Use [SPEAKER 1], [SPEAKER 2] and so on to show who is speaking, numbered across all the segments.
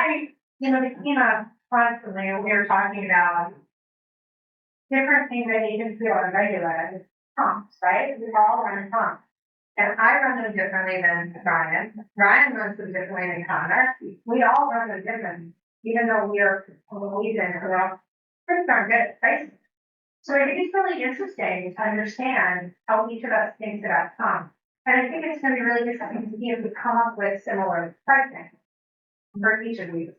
[SPEAKER 1] why, the team constantly, we were talking about different things that agents do on a regular, comps, right? We all run comps. And I run them differently than Ryan. Ryan runs them differently than Connor. We all run them differently, even though we are agents, we're pretty darn good at pricing. So I think it's really interesting to understand how each of us thinks about comp. And I think it's going to be really interesting to see if we come up with similar pricing for each of these.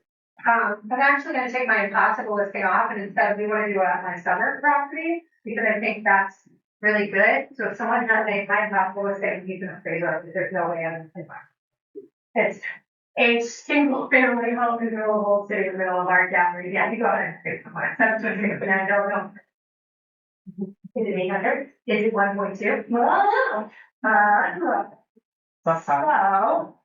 [SPEAKER 1] I'm actually going to take my impossible listing off, and instead we want to do my summer property because I think that's really good. So if someone has my impossible listing, he's in a favor, there's no way I'm in. It's a single family home in the middle of Old City, in the middle of our gallery. Yeah, you go ahead and pick someone. 726, I don't know. Is it 800? Is it 1.2? No. So,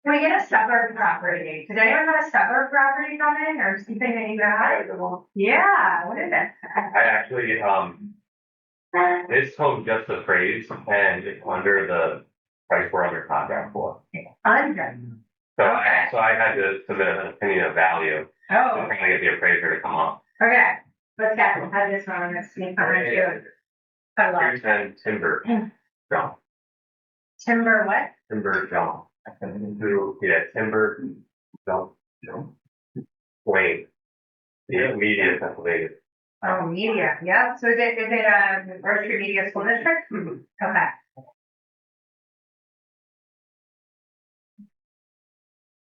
[SPEAKER 1] can we get a suburb property? Does anyone have a suburb property coming or something that you got? Yeah, what is it?
[SPEAKER 2] I actually, this home just appraised and it's under the price we're under contract for.
[SPEAKER 1] Under.
[SPEAKER 2] So,
[SPEAKER 1] Okay.
[SPEAKER 2] so I had to submit an opinion of value.
[SPEAKER 1] Oh.
[SPEAKER 2] To try to get the appraiser to come up.
[SPEAKER 1] Okay. Let's have this one. Let's see how much you. I love.
[SPEAKER 2] 210 timber. John.
[SPEAKER 1] Timber what?
[SPEAKER 2] Timber John. Yeah, timber John. Wayne. Yeah, media Pennsylvania.
[SPEAKER 1] Oh, media. Yeah. So is it Grocery Media School District? Okay.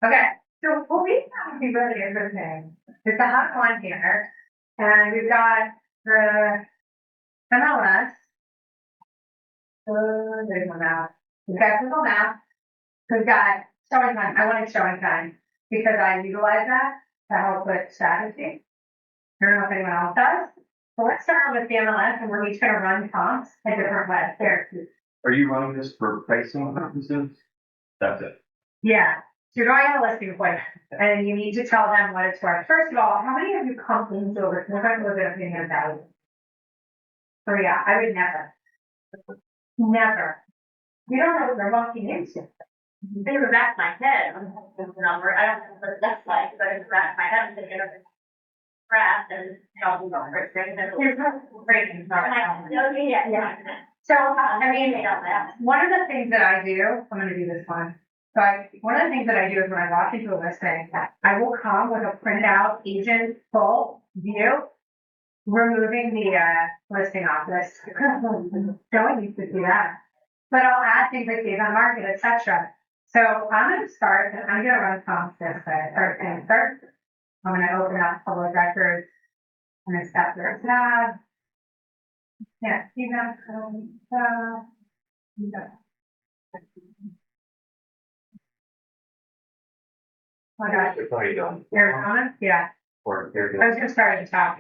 [SPEAKER 1] Okay. So what we found to be really interesting is the hot one here, and we've got the MLS. There's one now. We've got Google Maps. We've got showing time. I wanted showing time because I utilize that to help with strategy. I don't know if anyone else does. So let's start with the MLS, and we're each going to run comps in different ways. There.
[SPEAKER 3] Are you running this for pricing purposes? That's it.
[SPEAKER 1] Yeah. So you're going on a listing appointment, and you need to tell them what it's worth. First of all, how many of you come into a listing appointment with an opinion of value? Oh yeah, I would never. Never. You don't know what you're walking into.
[SPEAKER 4] They were back in my head. I'm thinking the number. I don't know what it looks like, but in the back of my head, I'm thinking of craft and all the numbers.
[SPEAKER 1] There's no breaking.
[SPEAKER 4] Yeah.
[SPEAKER 1] So, I mean, one of the things that I do, I'm going to do this one. But one of the things that I do is when I walk into a listing, I will come with a printed out agent full view, removing the listing office. No one needs to see that. But I'll add things like days on market, etc. So I'm going to start, and I'm going to run comps this way. First thing first, I'm going to open up public records and then step their tab. Yeah, see that? Oh my gosh.
[SPEAKER 2] It's already done.
[SPEAKER 1] Arizona? Yeah.
[SPEAKER 2] Or there's
[SPEAKER 1] I was going to start at the top.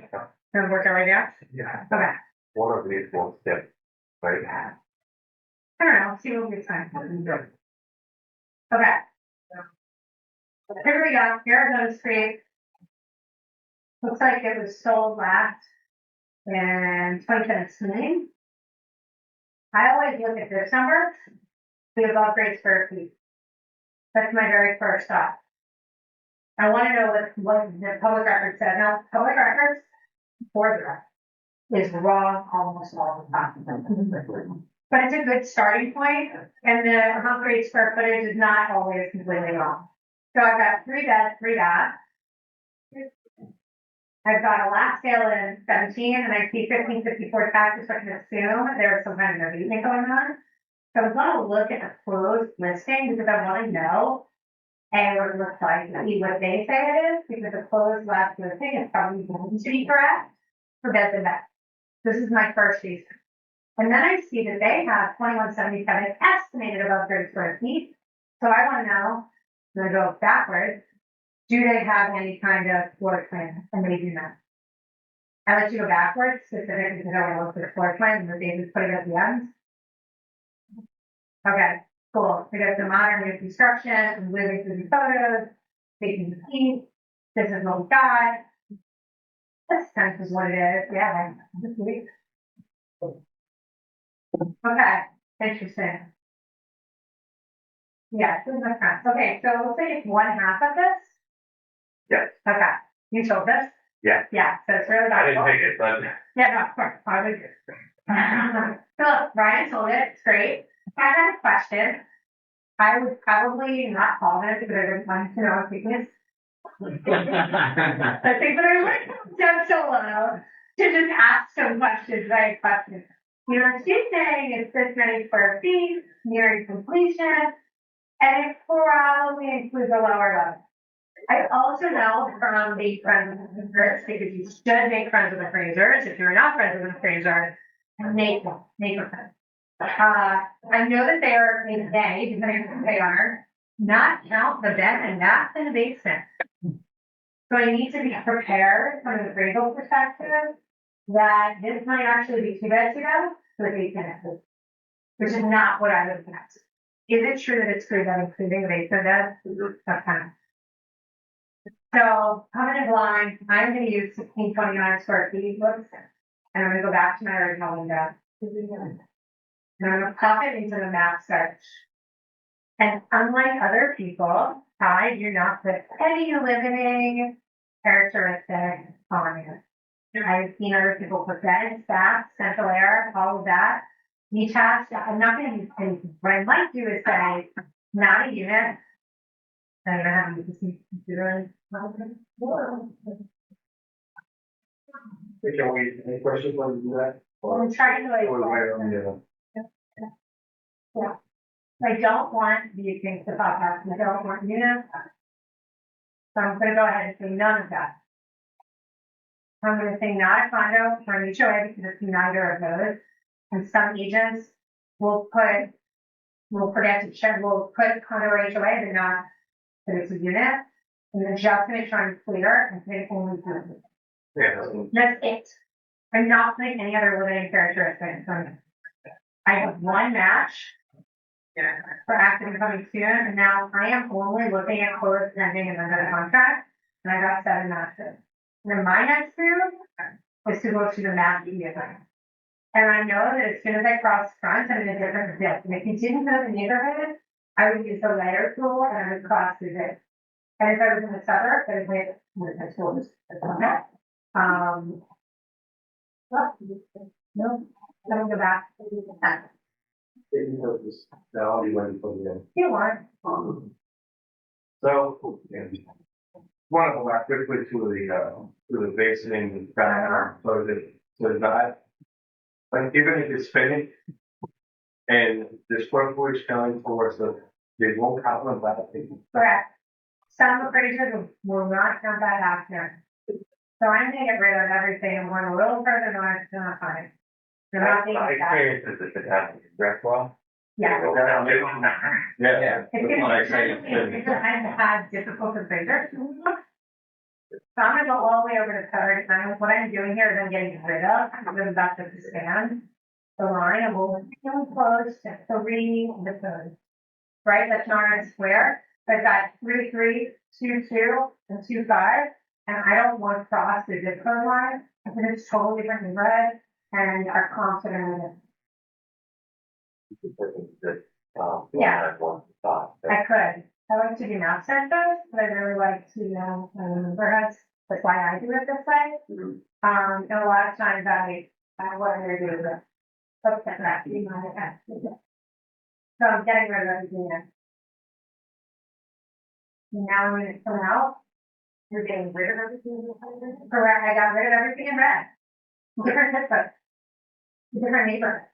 [SPEAKER 1] Gonna work our way down?
[SPEAKER 2] yeah.
[SPEAKER 1] Okay.
[SPEAKER 2] One of these won't step. Right.
[SPEAKER 1] I don't know. See what we time. Okay. Here we go. Arizona Street. Looks like it was sold last in 2017. I always look at this number, the above grade square feet. That's my very first thought. I want to know what the public record says. Now, public records, for the record, is wrong almost all the time. But it's a good starting point, and the above grade square footage is not always completely wrong. So I've got 3 beds, 3 baths. I've got a last sale in 17, and I see 1554 taxes, so I can assume there's some kind of abatement going on. So I'm going to look at the closed listing because I want to know what it looks like, see what they say it is, because the closed last listing is probably going to be correct for beds and baths. This is my first reason. And then I see that they have 2177 estimated above 30 square feet. So I want to know, I'm going to go backwards, do they have any kind of floor plan? And they do not. I let you go backwards, specifically because I want to look at the floor plan and they just put it at the end. Okay, cool. We got the modern new construction, living through the photos, taking the heat. This is what we got. This sense is what it is. Yeah, okay, interesting. Yeah, this is my friend. Okay, so it looks like it's 1/2 of this. Okay, you sold this?
[SPEAKER 2] Yeah.
[SPEAKER 1] Yeah, so it's really
[SPEAKER 2] I didn't
[SPEAKER 1] valuable.
[SPEAKER 2] take it, but
[SPEAKER 1] Yeah, no, of course, I would. So Ryan sold it, it's great. I had a question. I would probably not call it because I didn't want to know if it was. I think that I would down so low to just ask some questions, right? Questions. You know, she's saying it's this many square feet, nearing completion, and it probably includes a lower level. I also know from the friends of the appraisers, because you should make friends with appraisers. If you're not friends with an appraiser, make them, friends. I know that they are, depending on who they are, not count the bed and bath in the basement. So I need to be prepared from an appraisal perspective that this might actually be 2 beds ago, so that they can, which is not what I would expect. Is it true that it's true that including the basement bed? That's kind of. So coming in blind, I'm going to use 1629 square feet books, and I'm going to go back to my original window. And I'm going to pop it into the map search. And unlike other people, I do not put any limiting characteristics on it. I've seen other people put beds, baths, central air, all of that. Detached, I'm not going to use anything. What I might do is say, not a unit. And I have to consider.
[SPEAKER 3] Any questions while you do that?
[SPEAKER 1] I'm trying to yeah. I don't want these things to pop up. I don't want units. So I'm going to go ahead and say none of that. I'm going to say not a condo for an HOA because it's neither of those. And some agents will forget to check, will put condo or HOA, but not that it's a unit. And then just to make sure I'm clear and say only unit. That's it. I'm not putting any other limiting characteristics on it. I have one match for active and coming soon, and now I am only looking at closed pending and under the contract, and I got 7 matches. And then my next move is to go to the map immediately. And I know that as soon as I cross front, I'm in a different field. And if you didn't know the neighborhood, I would use the lighter tool and I would cross through this. And if I was in the suburbs, I would wait with the tools. No, I don't go back. You want.
[SPEAKER 3] So, want to go back quickly to the basement and close it to that. Like, even if it's finished and the square footage counting towards they won't count on that.
[SPEAKER 1] Correct. Some appraisers will not count that after. So I'm going to get rid of everything and going a little further north to not find. They're not being
[SPEAKER 2] my
[SPEAKER 1] that.
[SPEAKER 2] experience is if it happens in Rexwell.
[SPEAKER 1] Yeah.
[SPEAKER 3] Yeah.
[SPEAKER 1] It's
[SPEAKER 3] What I say.
[SPEAKER 1] I've had difficult appraisers. So I'm going to go all the way over to third. And what I'm doing here is I'm getting rid of, I'm about to expand the line and we'll close to 3 the third. Right? That's not a square. I've got 3, 3, 2, 2, and 2, 5. And I don't want to cross the zip code line. I think it's totally different in red and are confident in it. Yeah. I could. I like to do map census, but I really like to neighborhoods. That's why I do it this way. And a lot of times what I'm going to do is look at that. So I'm getting rid of everything there. Now when it's coming out, you're getting rid of everything. Correct. I got rid of everything in red. Different zip codes. Different neighborhoods.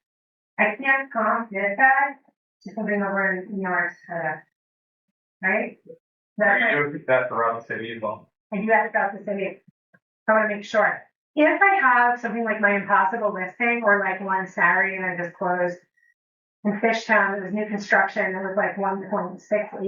[SPEAKER 1] I can't comp this guy to something over in New York. Right?
[SPEAKER 3] You do that around the city as well.
[SPEAKER 1] I do that throughout the city. I want to make sure. If I have something like my impossible listing or like one Saturday and I just closed in Fishtown, it was new construction, it was like 1.68.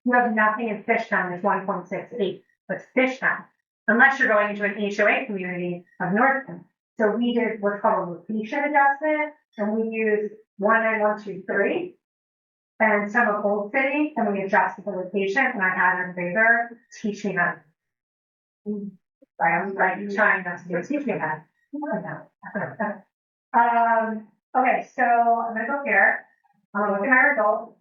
[SPEAKER 1] You have nothing in Fishtown that's 1.68. But Fishtown, unless you're going into an HOA community of Northton. So we did what's called a location adjustment, and we used 19123 and some of Old City, and we adjusted the location, and I had an appraiser teach me that. I was like trying not to teach me that. Okay, so I'm gonna go here. I'm gonna look at my results,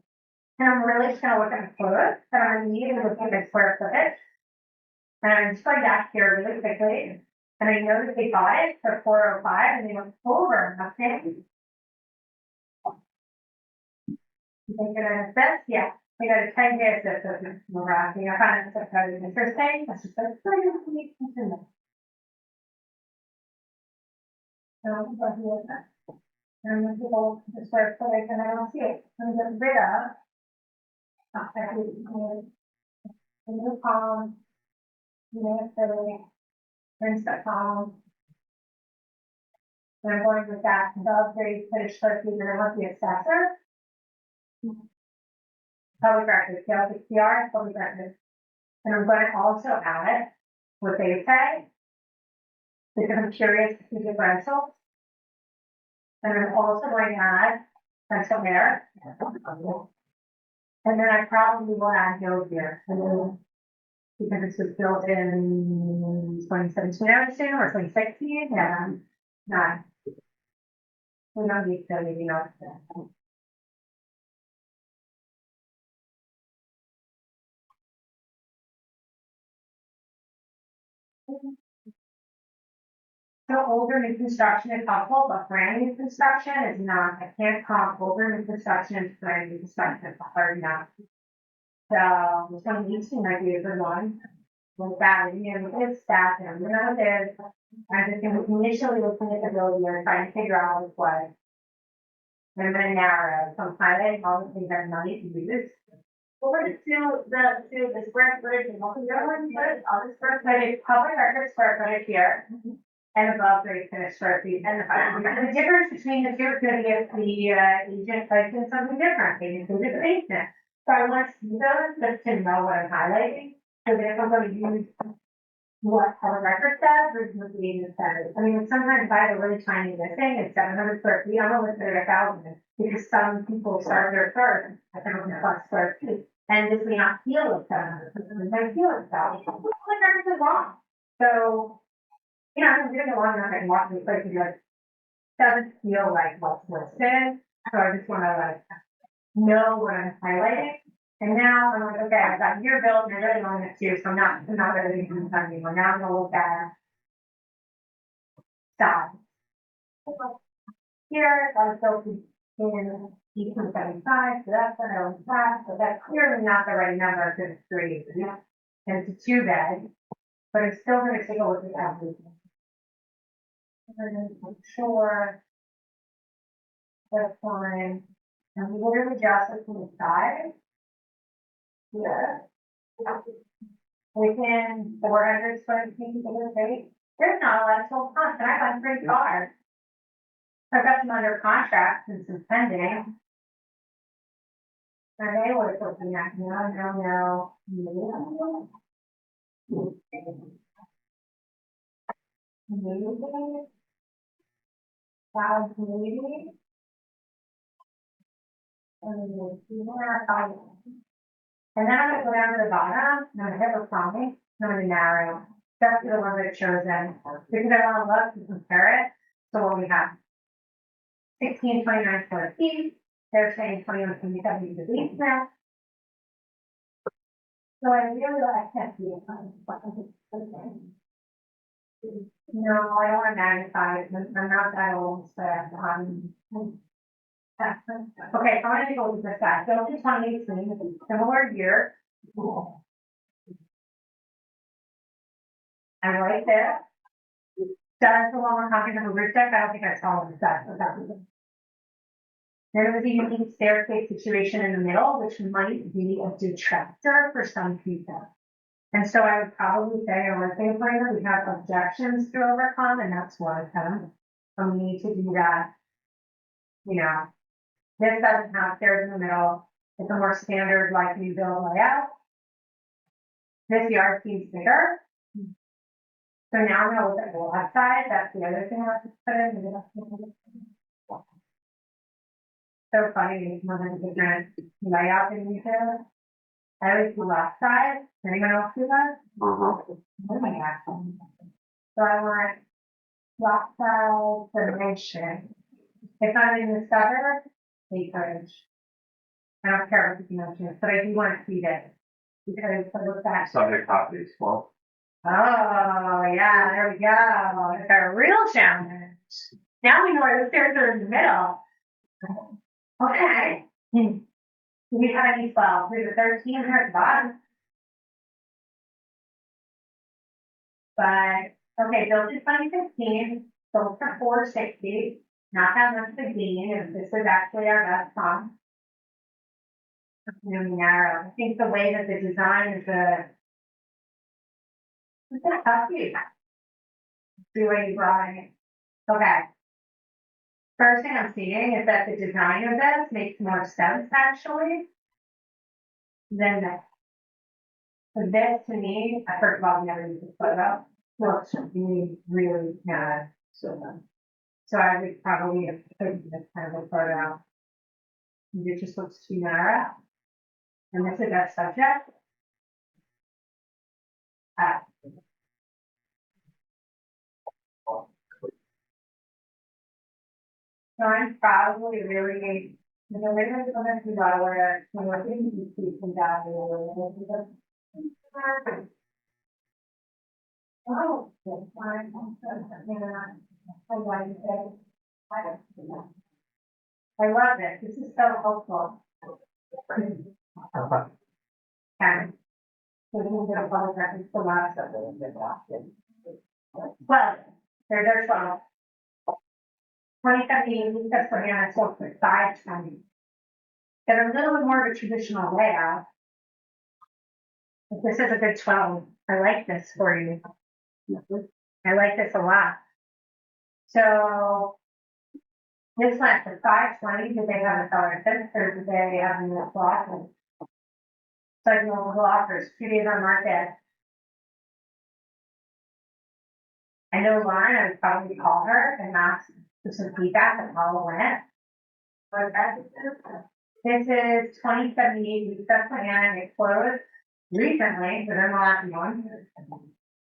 [SPEAKER 1] and I'm really just gonna look at the quote that I need and look at the square footage. And I'm just going back here really quickly, and I noticed they bought it for 405, and they went over, okay? You think it is this? Yeah. We got a 10-day assistance. We're asking, I find it so kind of interesting. That's just like, what do you need to know? So, but here, and when people just start putting, and I don't see it, I'm get rid of. The new column, so, rinse that column. And I'm going with that, the upgrade, finish, clerk, and I want the assessor. Public records, PR, public records. And I'm going to also add what they say, because I'm curious to see differentials. And I'm also going to add pencil there. And then I probably will add Hill here, because this was built in 2017, I would assume, or 2016, and not. We don't need to, maybe not. So older new construction is helpful, but brand new construction is not. I can't comp older new construction to brand new construction, it's hard enough. So, 2018 might be a good one. With that, it's staff, and you know, there's, I just initially looking at the building and trying to figure out what. And then narrow, some highlight, all the things that money to use.
[SPEAKER 4] What were the square footage and what was the other one, but all the square
[SPEAKER 1] But it's public record square footage here, and above grade finished square feet, and the difference between the two is gonna be if the, agent types in something different, they included the basement. So I want to see those, just to know what I'm highlighting, so that if I'm gonna use what public record says versus what the agent says. I mean, sometimes I have a really tiny listing, it's 700 square feet, I'm gonna list it at 1,000, because some people start their first at 1,000 square feet. And this may not feel like 700, it might feel like 1,000. Public records is wrong. So, you know, I'm doing a long enough and walking the place and be like, doesn't feel like what's listed. So I just wanna like know what I'm highlighting. And now I'm like, okay, I've got your build and I really want it too, so I'm not really doing something anymore. Now I'm gonna look at size. Here, I was built in 1875, so that's what I was at, so that's clearly not the right number because it's 3 acres. And it's a 2-bed, but it's still gonna take a look at everything. And then I'm sure that's fine. And we literally just it from the side. Yeah. Within 400 square feet of the space, there's not a lot of sold homes, and I find pretty hard. I've got some under contract and some pending. And they were looking at me, no. Maybe. Cloud community. And then I'm gonna go down to the bottom, and I'm gonna hit the promise, I'm gonna narrow. That's the one that shows them, because I wanna look and compare it. So what we have. 1629 square feet, they're saying 2177 is the lease now. So I really like that view. No, I don't wanna magnify it, I'm not that old, so, okay, so I'm gonna go with this guy, so it's 2018, similar year. I'm right there. Does the one we're talking about the roof deck, I don't think I saw the side of that. There was a unique staircase situation in the middle, which might be a detractor for some people. And so I would probably say, a roofing planner, we have objections to overcome, and that's one of them. And we need to do that. You know, this doesn't have stairs in the middle. It's a more standard, like, new build layout. This yard seems bigger. So now I'm gonna look at the left side, that's the other thing I have to put in. So funny, one of the different layout in detail. I always do left side, anyone else do that? Oh my God. So I want left side dimension. If I'm in the suburb, acreage. I don't care what the dimension is, but I do want to see this. Because I look at.
[SPEAKER 3] Subject property is 12.
[SPEAKER 1] Oh, yeah, there we go. It's a real challenge. Now we know why the stairs are in the middle. Okay. Do we have any 12? We have a 13 here at the bottom. But, okay, built in 2015, sold for 460. Not that much of a gain, and this is actually our best comp. It's really narrow. I think the way that the design is it's a tough view. See where you brought it. Okay. First thing I'm seeing is that the design of this makes more sense actually than this. So this to me, I first of all never used this photo. Looks really, really bad. So I would probably have taken this kind of a photo. It just looks too narrow. And this is our subject. So I'm probably really, the way that it's going to be where I'm working to see some data. Oh, fine. I love it. This is so helpful. And so we can get a public record for last of it. Well, there's 12. 2017, that's what I sold for 520. They're a little bit more of a traditional layout. But this is a good 12. I like this for you. I like this a lot. So this went for 520. Did they have a seller fence or did they have a new block? So I know the offers 2 days on market. I know Lauren, I would probably call her and ask for some feedback on how it went. This is 2078 East Susquehanna. It closed recently within the last month.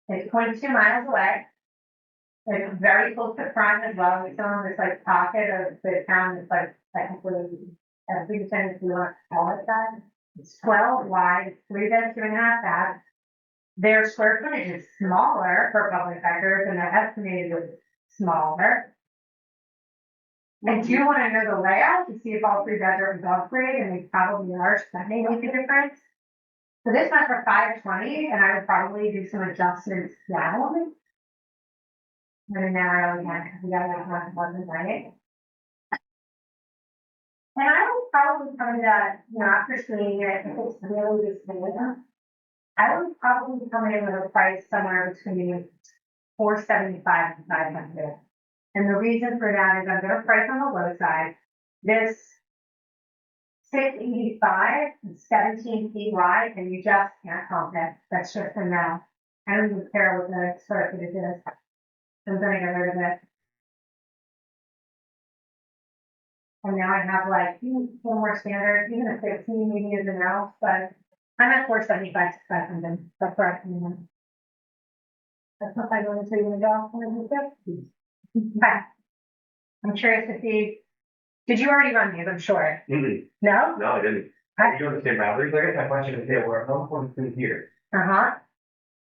[SPEAKER 1] It's 0.2 miles away. It's very close to front as well. It's on this like pocket of the town that's like technically as big as we want to call it that. It's 12 wide, it's 3 beds, 2.5 baths. Their square footage is smaller for public sectors and their estimated is smaller. And do you want to know the layout to see if all 3 bedrooms upgrade? And they probably are, so that may make a difference. So this went for 520, and I would probably do some adjustments down. Really narrow again, because we got to have one right. And I would probably come to that, after seeing it, if it's really just I would probably come in with a price somewhere between 475 and 500. And the reason for that is I'm going to price on the low side. This 685 is 17 feet wide, and you just can't comp it. That's just a no. I don't even care what the square footage is. I'm going to get rid of it. And now I have like one more standard, even a 15 maybe is enough, but I'm at 475 to 500. That's where I come in. That's what I'm going to say when I go. Okay. I'm curious to see. Did you already run these? I'm sure.
[SPEAKER 2] Mm-hmm.
[SPEAKER 1] No?
[SPEAKER 2] No, I didn't. Are you doing the same boundaries? I guess my question is, where home points in here?
[SPEAKER 1] Uh-huh.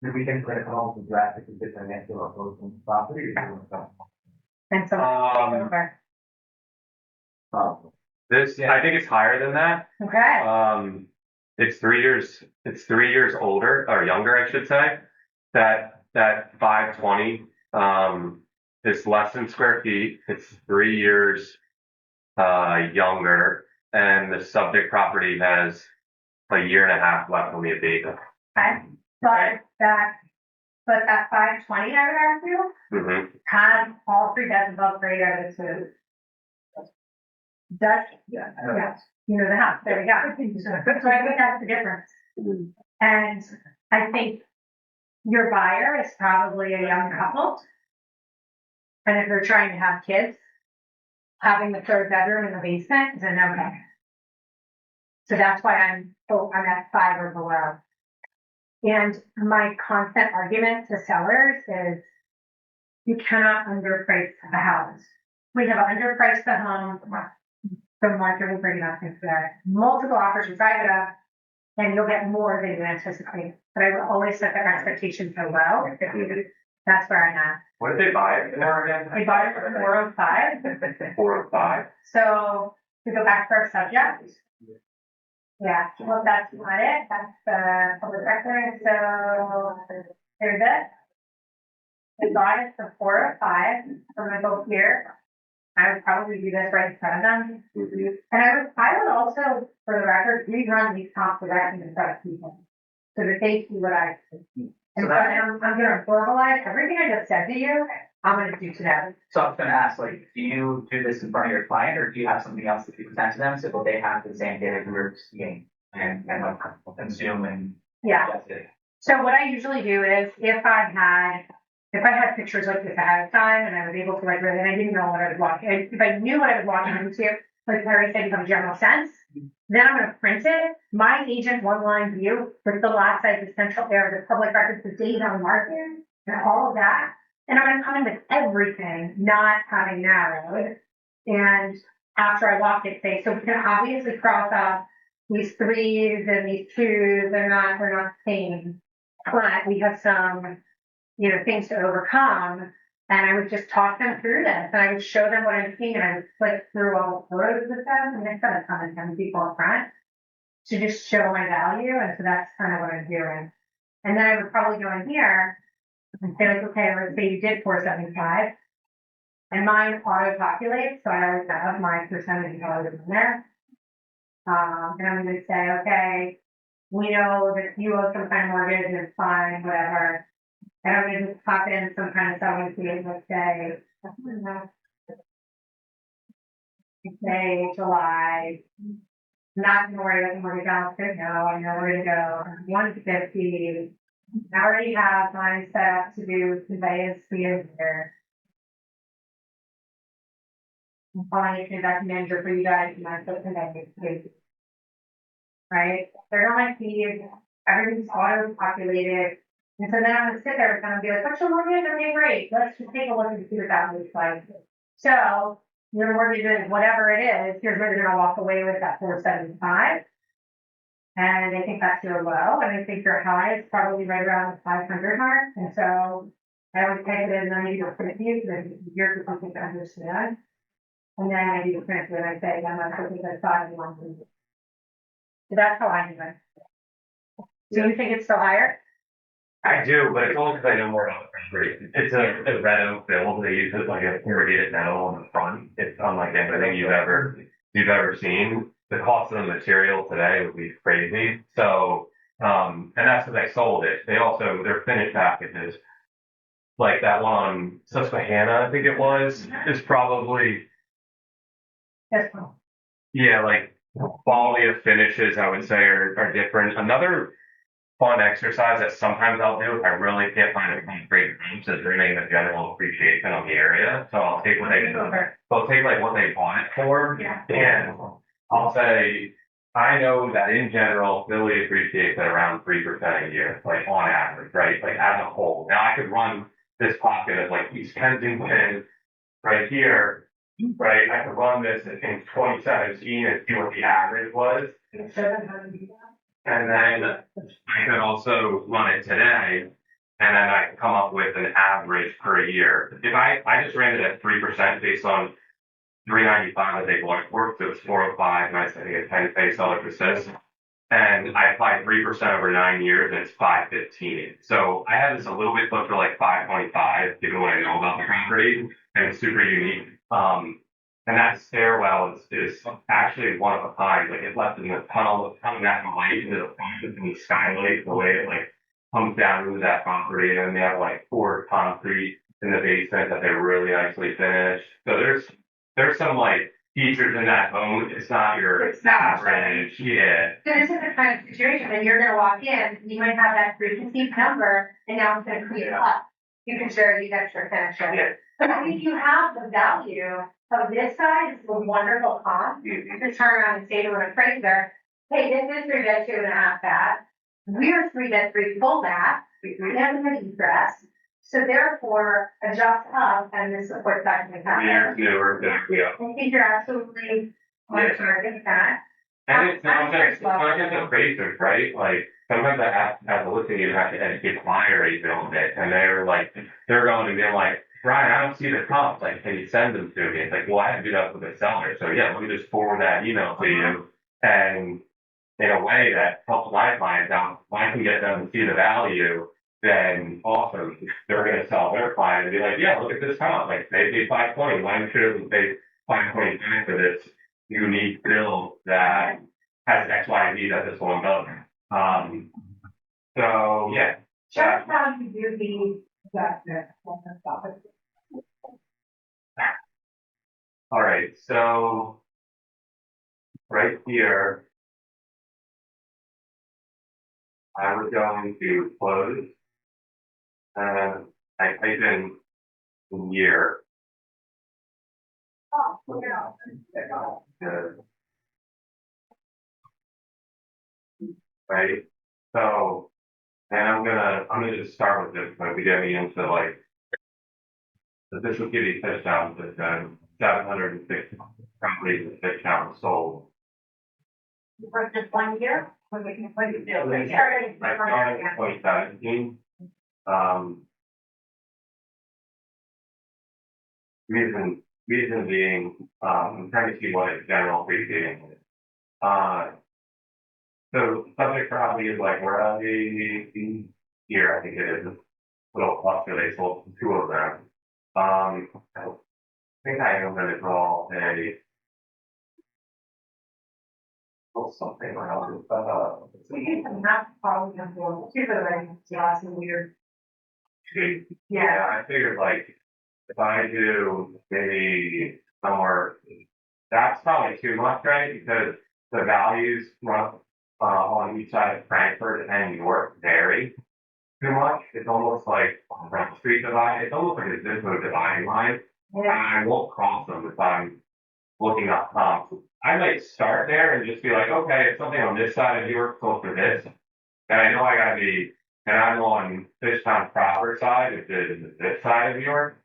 [SPEAKER 3] Do we think we're going to come up with drastically different next door opposing property or doing something?
[SPEAKER 1] And so over.
[SPEAKER 2] This, I think it's higher than that.
[SPEAKER 1] Okay.
[SPEAKER 2] It's 3 years, it's 3 years older or younger, I should say. That 520, is less than square feet. It's 3 years, younger, and the subject property has a year and a half left on the abatement.
[SPEAKER 1] Okay. But that 520 I would argue had all 3 beds above grade out of the two. Does yes. You know the house. There we go. So I think that's the difference. And I think your buyer is probably a young couple. And if they're trying to have kids, having the 3rd bedroom in the basement is a no-go. So that's why I'm at 5 or below. And my constant argument to sellers is you cannot underprice the house. We have underpriced the home. The market will bring it up into that. Multiple offers, you drive it up, and you'll get more than you anticipate. but I would always set their expectations so low. That's where I'm at.
[SPEAKER 2] What did they buy it for again?
[SPEAKER 1] They bought it for 405.
[SPEAKER 2] 405.
[SPEAKER 1] So to go back to our subject. Yeah, well, that's not it. That's the public record. So there's it. They bought it for 405. I'm gonna go here. I would probably do this right in front of them. And I would also, for the record, rerun these comps directly in front of people. So that they see what I see. And so I'm gonna verbalize everything I just said to you, I'm gonna do to them.
[SPEAKER 5] So I was gonna ask, like, do you do this in front of your client, or do you have something else that you present to them so that they have the same data you're seeing and like consume and
[SPEAKER 1] Yeah.
[SPEAKER 5] digest it?
[SPEAKER 1] So what I usually do is if I had pictures like this ahead of time and I was able to like really, and I didn't know what I was walking, if I knew what I was walking into, like Larry said, you have a general sense, then I'm going to print it, my agent one line view with the lot size, the central area, the public records, the days on market, and all of that. And I'm going to come in with everything, not having narrowed. And after I walk it, say, so we can obviously cross off these 3s and these 2s, we're not the same, but we have some, things to overcome. And I would just talk them through this, and I would show them what I'm seeing, and I would click through all the photos with them, and I spent a ton of time with people up front to just show my value, and so that's kind of what I'm doing. And then I would probably go in here and say, like, okay, let's say you did 475, and mine auto-populates, so I always have my percentage dollars in there. And I'm going to say, okay, we know that you owe some kind of mortgage, and it's fine, whatever. And I'm going to just pop in some kind of settlement fee, let's say July. Not going to worry about the mortgage balance. No, I know where to go. 150. I already have mine set up to do conveyance fee here. I'm calling a transaction manager for you guys, and I'm still conveyance fee. Right? They're on my fees. Everything's auto-populated. And so then I'm going to sit there and kind of be like, what's your mortgage? Okay, great. Let's just take a look and see what that looks like. So your mortgage is whatever it is, here's where you're going to walk away with that 475. And I think that's your low. And I think your high is probably right around the 500 mark. And so I would type it in and I need to print you because it's easier for people to understand. And then I need to print it and I say, I'm not looking at 500. So that's how I do it. Do you think it's still higher?
[SPEAKER 2] I do, but it's only because I know more about the property. It's a red oak build. They use it like a corrugated metal on the front. It's unlike anything you've ever seen. The cost of the material today would be crazy. So, and that's because I sold it. They also, their finished packages, like that one on Susquehanna, I think it was, is probably,
[SPEAKER 1] That's fine.
[SPEAKER 2] yeah, like quality of finishes, I would say, are different. Another fun exercise that sometimes I'll do if I really can't find a great room is doing a general appreciation of the area. So I'll take what they'll take like what they bought it for, and I'll say, I know that in general, Philly appreciates at around 3% a year, like on average, right? Like as a whole. Now I could run this pocket of like East Kensington right here, right? I could run this in 2017 and see what the average was. And then I could also run it today, and then I can come up with an average per year. If I just ran it at 3% based on 395 that they bought it for, so it's 405, and I think it's 10 face dollar persist. And I applied 3% over 9 years, and it's 515. So I had this a little bit closer to like 525, given what I know about the property, and it's super unique. And that stairwell is actually one of a kind. Like it left in the tunnel, coming back from light into the front in the skylight, the way it like comes down into that property, and then they have like poured concrete in the basement that they're really nicely finished. So there's some like features in that home. It's not average. Yeah.
[SPEAKER 1] So this is the kind of situation that you're going to walk in, you might have that preconceived number, and now it's going to creep up. You can share these extra finishes.
[SPEAKER 2] Yeah.
[SPEAKER 1] But I think you have the value of this side, it's a wonderful comp. You can turn around and say to an appraiser, hey, this is 3 bed, 2.5 bath. We're 3 bed, 3 full bath. We have an egress. So therefore, adjust up and this supports that can happen.
[SPEAKER 2] Newer, yeah.
[SPEAKER 1] I think you're absolutely on target with that.
[SPEAKER 2] And it's not just appraisers, right? Like, sometimes I have, as a listing, you have to educate the buyer a little bit, and they're going to be like, Brian, I don't see the comps, like, can you send them to me? It's like, well, I have to do that with the seller, so yeah, let me just forward that email to you, and in a way that helps my clients out, if I can get them to see the value, then awesome, they're gonna sell their client and be like, yeah, look at this comp, like, they paid 520, why should they pay 525 for this unique bill that has X, Y, and Z that this one doesn't. So yeah.
[SPEAKER 1] Show us how you do the assessment.
[SPEAKER 2] All right. So right here, I was going to close, and I type in year.
[SPEAKER 1] Oh, yeah.
[SPEAKER 2] Right. So, and I'm gonna just start with this, but we get me into like, this will give you Fishtown, but 706 properties in Fishtown sold.
[SPEAKER 4] For just 1 year?
[SPEAKER 1] When we can put it
[SPEAKER 4] Yeah.
[SPEAKER 1] we started.
[SPEAKER 2] I started in 2017. Reason being, I'm trying to see what a general appreciating is. So subject property is like, where are they here? I think it is a little cluster. They sold two of them. I think I am going to draw something around.
[SPEAKER 1] We can some not follow them for two of them, yeah, some weird.
[SPEAKER 2] Yeah, I figured like, if I do maybe somewhere, that's probably too much, right? Because the values run on each side of Frankfurt and New York vary too much. It's almost like a street divide. It's almost like a zip code dividing line. And I won't cross them if I'm looking up comps. I might start there and just be like, okay, if something on this side of New York sold for this, and I know I gotta be, and I'm on Fishtown proper side, if it's this side of New York,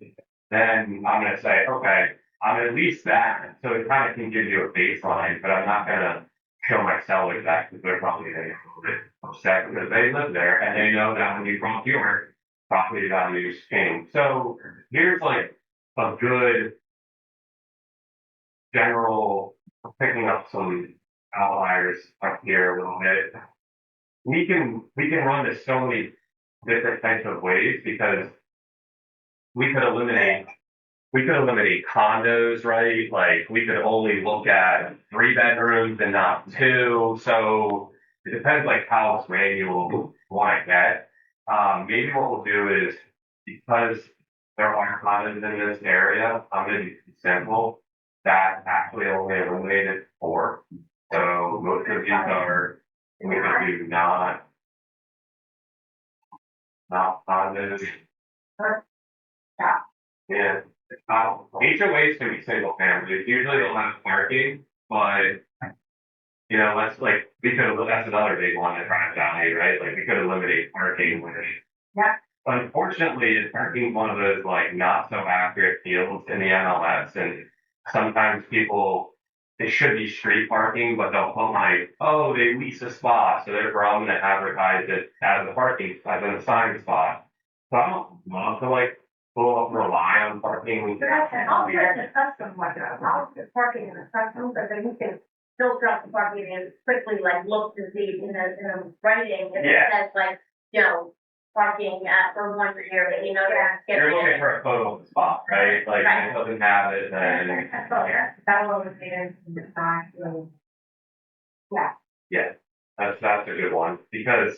[SPEAKER 2] then I'm gonna say, okay, I'm at least that. So it kind of can give you a baseline, but I'm not gonna show my sellers that because they're probably gonna get a little bit upset because they live there and they know that when you cross York, property values change. So here's like a good general, picking up some outliers up here a little bit. We can run this so many different types of ways because we could eliminate condos, right? Like we could only look at 3 bedrooms and not 2. So it depends like how granular you want to get. Maybe what we'll do is, because there are condos in this area, I'm going to be simple. That actually only eliminated 4. So most of these are we can do not condos. Yeah. HOAs can be single family. Usually they'll have parking, but that's like that's another big one that drives value, right? Like we could eliminate parking with it.
[SPEAKER 1] Yeah.
[SPEAKER 2] Unfortunately, parking one of those like not so accurate fields in the MLS, and sometimes it should be street parking, but they'll put like, oh, they lease a spot, so therefore I'm going to advertise it as a parking, as an assigned spot. So I don't love to like rely on parking.
[SPEAKER 1] But I'll get the custom like that. I'll get parking in the custom, but then you can filter out the parking and quickly like look to see in a writing if it says like, parking for 1 year,
[SPEAKER 2] You're looking for a photo of the spot, right? Like it doesn't have it, then
[SPEAKER 1] that'll always be in the time.
[SPEAKER 2] yeah, that's a good one because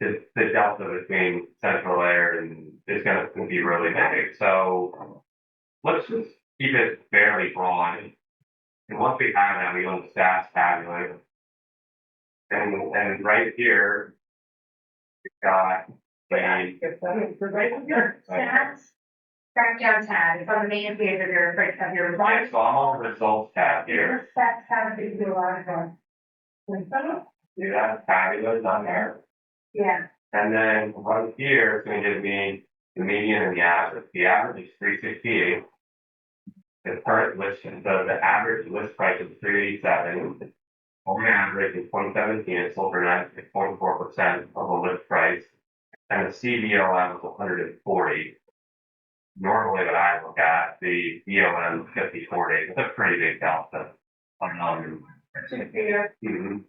[SPEAKER 2] the delta between central air and is going to be really big. So let's just keep it fairly broad. And once we have that, we go to stats tabulate. And right here, we've got
[SPEAKER 1] Stats, background tab, it's on the main page of your
[SPEAKER 2] results. So I'm on the results tab here.
[SPEAKER 1] Stats tab that you do a lot of.
[SPEAKER 2] Do that tabulate on there.
[SPEAKER 1] Yeah.
[SPEAKER 2] And then right here, it's going to give me the median and the average. The average is 368. The current list, so the average list price is 387. On average, in 2017, it sold for 96.4% of the list price, and the CBOM was 140. Normally, what I look at, the BOM 50/40, it's a pretty big delta. Mhm.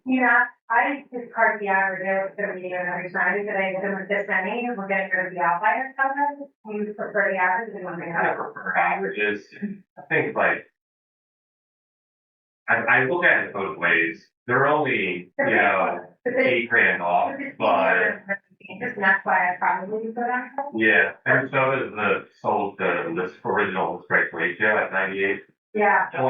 [SPEAKER 1] Yeah, I discard the average of the median every time, because I know with this many, we're getting rid of the outliers sometimes. You prefer the average and one thing.
[SPEAKER 2] I prefer averages. I think like I look at it both ways. They're only $8,000 off, but
[SPEAKER 1] That's why I probably do that.
[SPEAKER 2] yeah, and so is the sold this original list price ratio at 98.1.
[SPEAKER 1] Yeah, I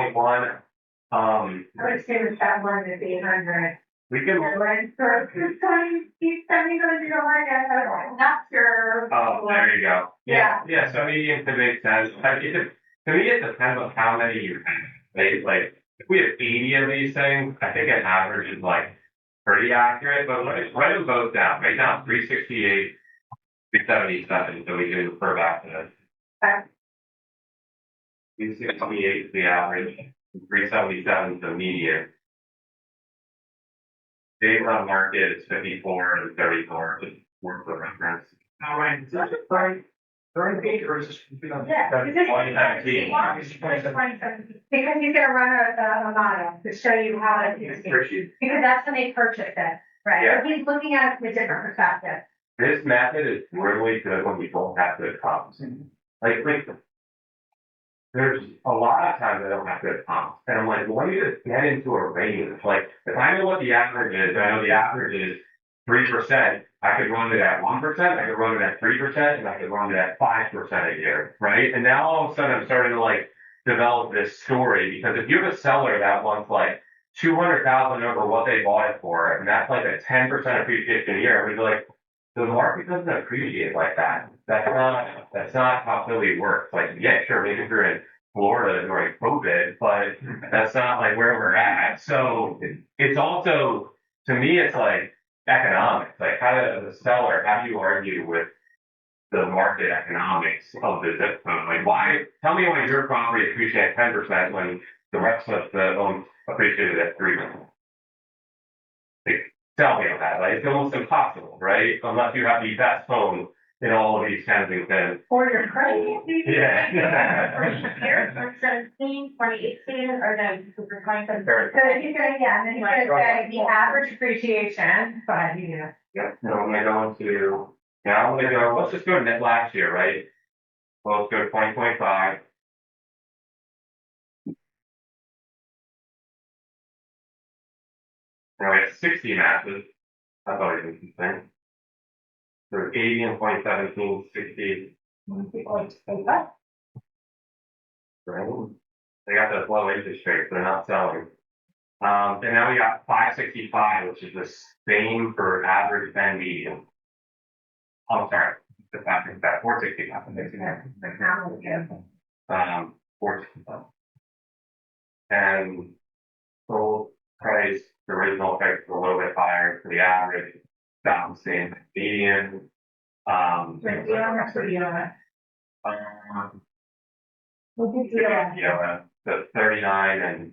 [SPEAKER 1] would assume that one is 800.
[SPEAKER 2] We can.
[SPEAKER 1] And for 20, he's going to do I'm not sure.
[SPEAKER 2] Oh, there you go.
[SPEAKER 1] Yeah.
[SPEAKER 2] Yeah. So median could make sense. To me, it depends on how many you have. Like if we have 80 of these things, I think an average is like pretty accurate. But write them both down. Right now, 368, 377. So we can refer back to this.
[SPEAKER 1] Okay.
[SPEAKER 2] 368 is the average. 377 is the median. Days on market is 54 and 34. Just worth the reference.
[SPEAKER 5] All right, is that right? During the page or is this?
[SPEAKER 1] Yeah.
[SPEAKER 2] That's 2019.
[SPEAKER 1] Because he's gonna run a model to show you how to do it. Because that's when they purchase it, right?
[SPEAKER 2] Yeah.
[SPEAKER 1] So he's looking at it from a different perspective.
[SPEAKER 2] This method is really good when we don't have good comps. Like there's a lot of times I don't have good comps. And I'm like, well, let me just get into a range. Like, if I know what the average is, I know the average is 3%, I could run it at 1%, I could run it at 3%, and I could run it at 5% a year, right? And now all of a sudden I'm starting to like develop this story, because if you have a seller that wants like 200,000 over what they bought it for, and that's like a 10% appreciation a year, we'd be like, the market doesn't appreciate like that. That's not how Philly works. Like, yeah, sure, maybe if you're in Florida during COVID, but that's not like where we're at. So it's also, to me, it's like economics. Like, as a seller, how do you argue with the market economics of the zip code? Like, tell me why your property appreciated 10% when the rest of the homes appreciated at 3%. Tell me on that. Like, it's almost impossible, right? Unless you have the best home in all of East Kensington.
[SPEAKER 1] Or you're crazy.
[SPEAKER 2] Yeah.
[SPEAKER 4] Years, 2017, 2018, or then for 2017.
[SPEAKER 1] So he's gonna, and then he's gonna say the average appreciation, but
[SPEAKER 2] Yeah. So I'm gonna go into, let's just go to net last year, right? Well, let's go to 2025. Now we have 60 matches. I thought it was interesting. There were 80 in 2017, 60. Right? They got those low interest rates, they're not selling. And now we got 565, which is the same for average and median. I'm sorry, the fact is that 465. 465. And sold price, the original price was a little bit higher for the average, about the same median. The 39 and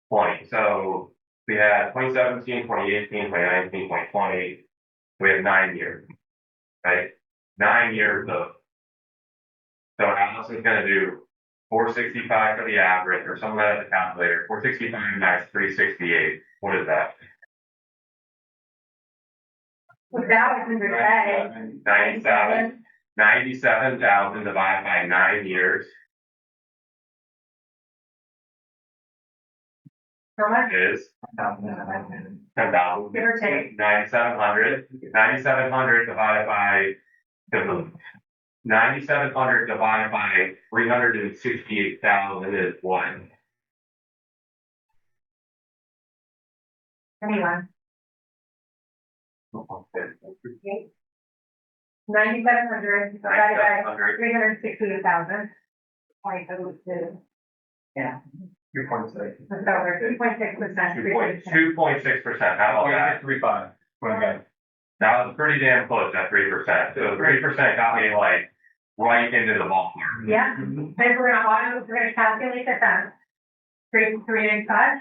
[SPEAKER 2] 20. So we had 2017, 2018, 2019, 2020. We have 9 years, right? 9 years of. So Allison's going to do 465 for the average, or some of that at the calculator. 465 max 368. What is that?
[SPEAKER 1] without 100K.
[SPEAKER 2] 97,000 divided by 9 years
[SPEAKER 1] How much?
[SPEAKER 2] is 10,000.
[SPEAKER 1] Give or take.
[SPEAKER 2] 9,700. 9,700 divided by 9,700 divided by 368,000 is what?
[SPEAKER 1] Anyone? 9,700 divided by 368,000. 0.02. Yeah.
[SPEAKER 3] 2.6.
[SPEAKER 1] That's over 2.6%.
[SPEAKER 2] 2.6%. How about that?
[SPEAKER 3] 3.5.
[SPEAKER 2] That was pretty damn close at 3%. So 3% got me like right into the ballpark.
[SPEAKER 1] Yeah. And if we're gonna calculate the fence. 3 and 5.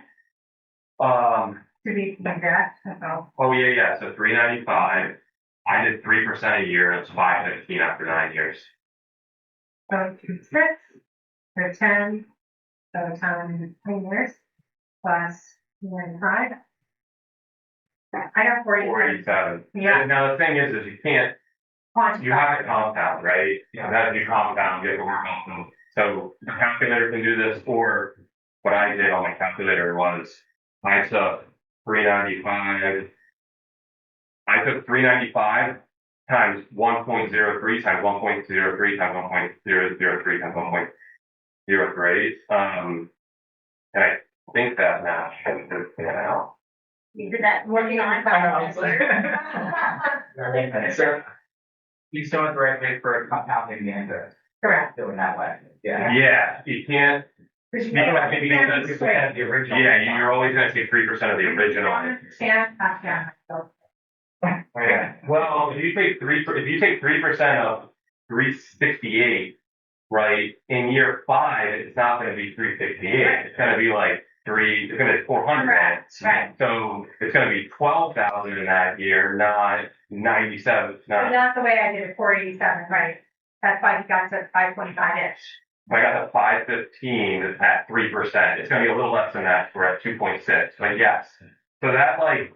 [SPEAKER 1] to be like that, so.
[SPEAKER 2] Oh, yeah. So 395. I did 3% a year. It's 515 after 9 years.
[SPEAKER 1] So 6, or 10, so 10 years, plus 5. I got
[SPEAKER 2] 47.
[SPEAKER 1] Yeah.
[SPEAKER 2] Now the thing is you can't. You have to compound, right? You have to do compound, you have to work off them. So the calculator can do this, or what I did on my calculator was I took 395. I took 395 times 1.03 times 1.03 times 1.003 times 1.03. And I think that math should be out.
[SPEAKER 4] You did that working on
[SPEAKER 5] So you still have the right way for compounding the interest,
[SPEAKER 1] Correct.
[SPEAKER 5] doing that way. Yeah.
[SPEAKER 2] Yeah, you can't.
[SPEAKER 1] Because
[SPEAKER 5] You know, I think because it's the original.
[SPEAKER 2] Yeah, you're always going to see 3% of the original. Yeah. Well, if you take 3% of 368, right, in year 5, it's not going to be 368. It's going to be like it's going to be 400.
[SPEAKER 4] Right.
[SPEAKER 2] So it's going to be 12,000 in that year, not 97.
[SPEAKER 1] So that's the way I did it, 487, right? That's why you got to 525-ish.
[SPEAKER 2] I got the 515 at 3%. It's going to be a little less than that. We're at 2.6, but yes. So that like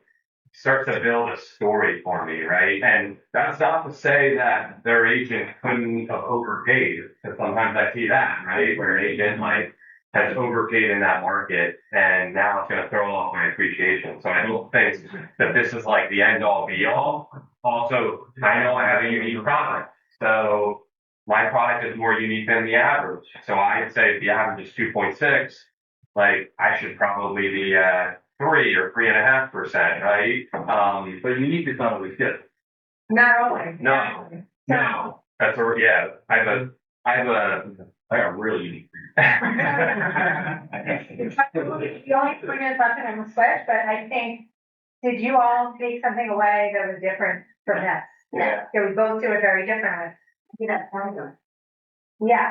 [SPEAKER 2] starts to build a story for me, right? And that's not to say that their agent couldn't have overpaid, because sometimes I see that, right? Where an agent like has overpaid in that market, and now it's going to throw off my appreciation. So I don't think that this is like the end all be all. Also, I know I have a unique product, so my product is more unique than the average. So I'd say if the average is 2.6, like I should probably be at 3 or 3.5%, right? But unique is not always good.
[SPEAKER 1] Not always.
[SPEAKER 2] No. That's where, yeah. I got really unique.
[SPEAKER 1] The only point is I'm going to switch, but I think, did you all take something away that was different from this?
[SPEAKER 4] Yeah.
[SPEAKER 1] So we both do it very differently. Yeah,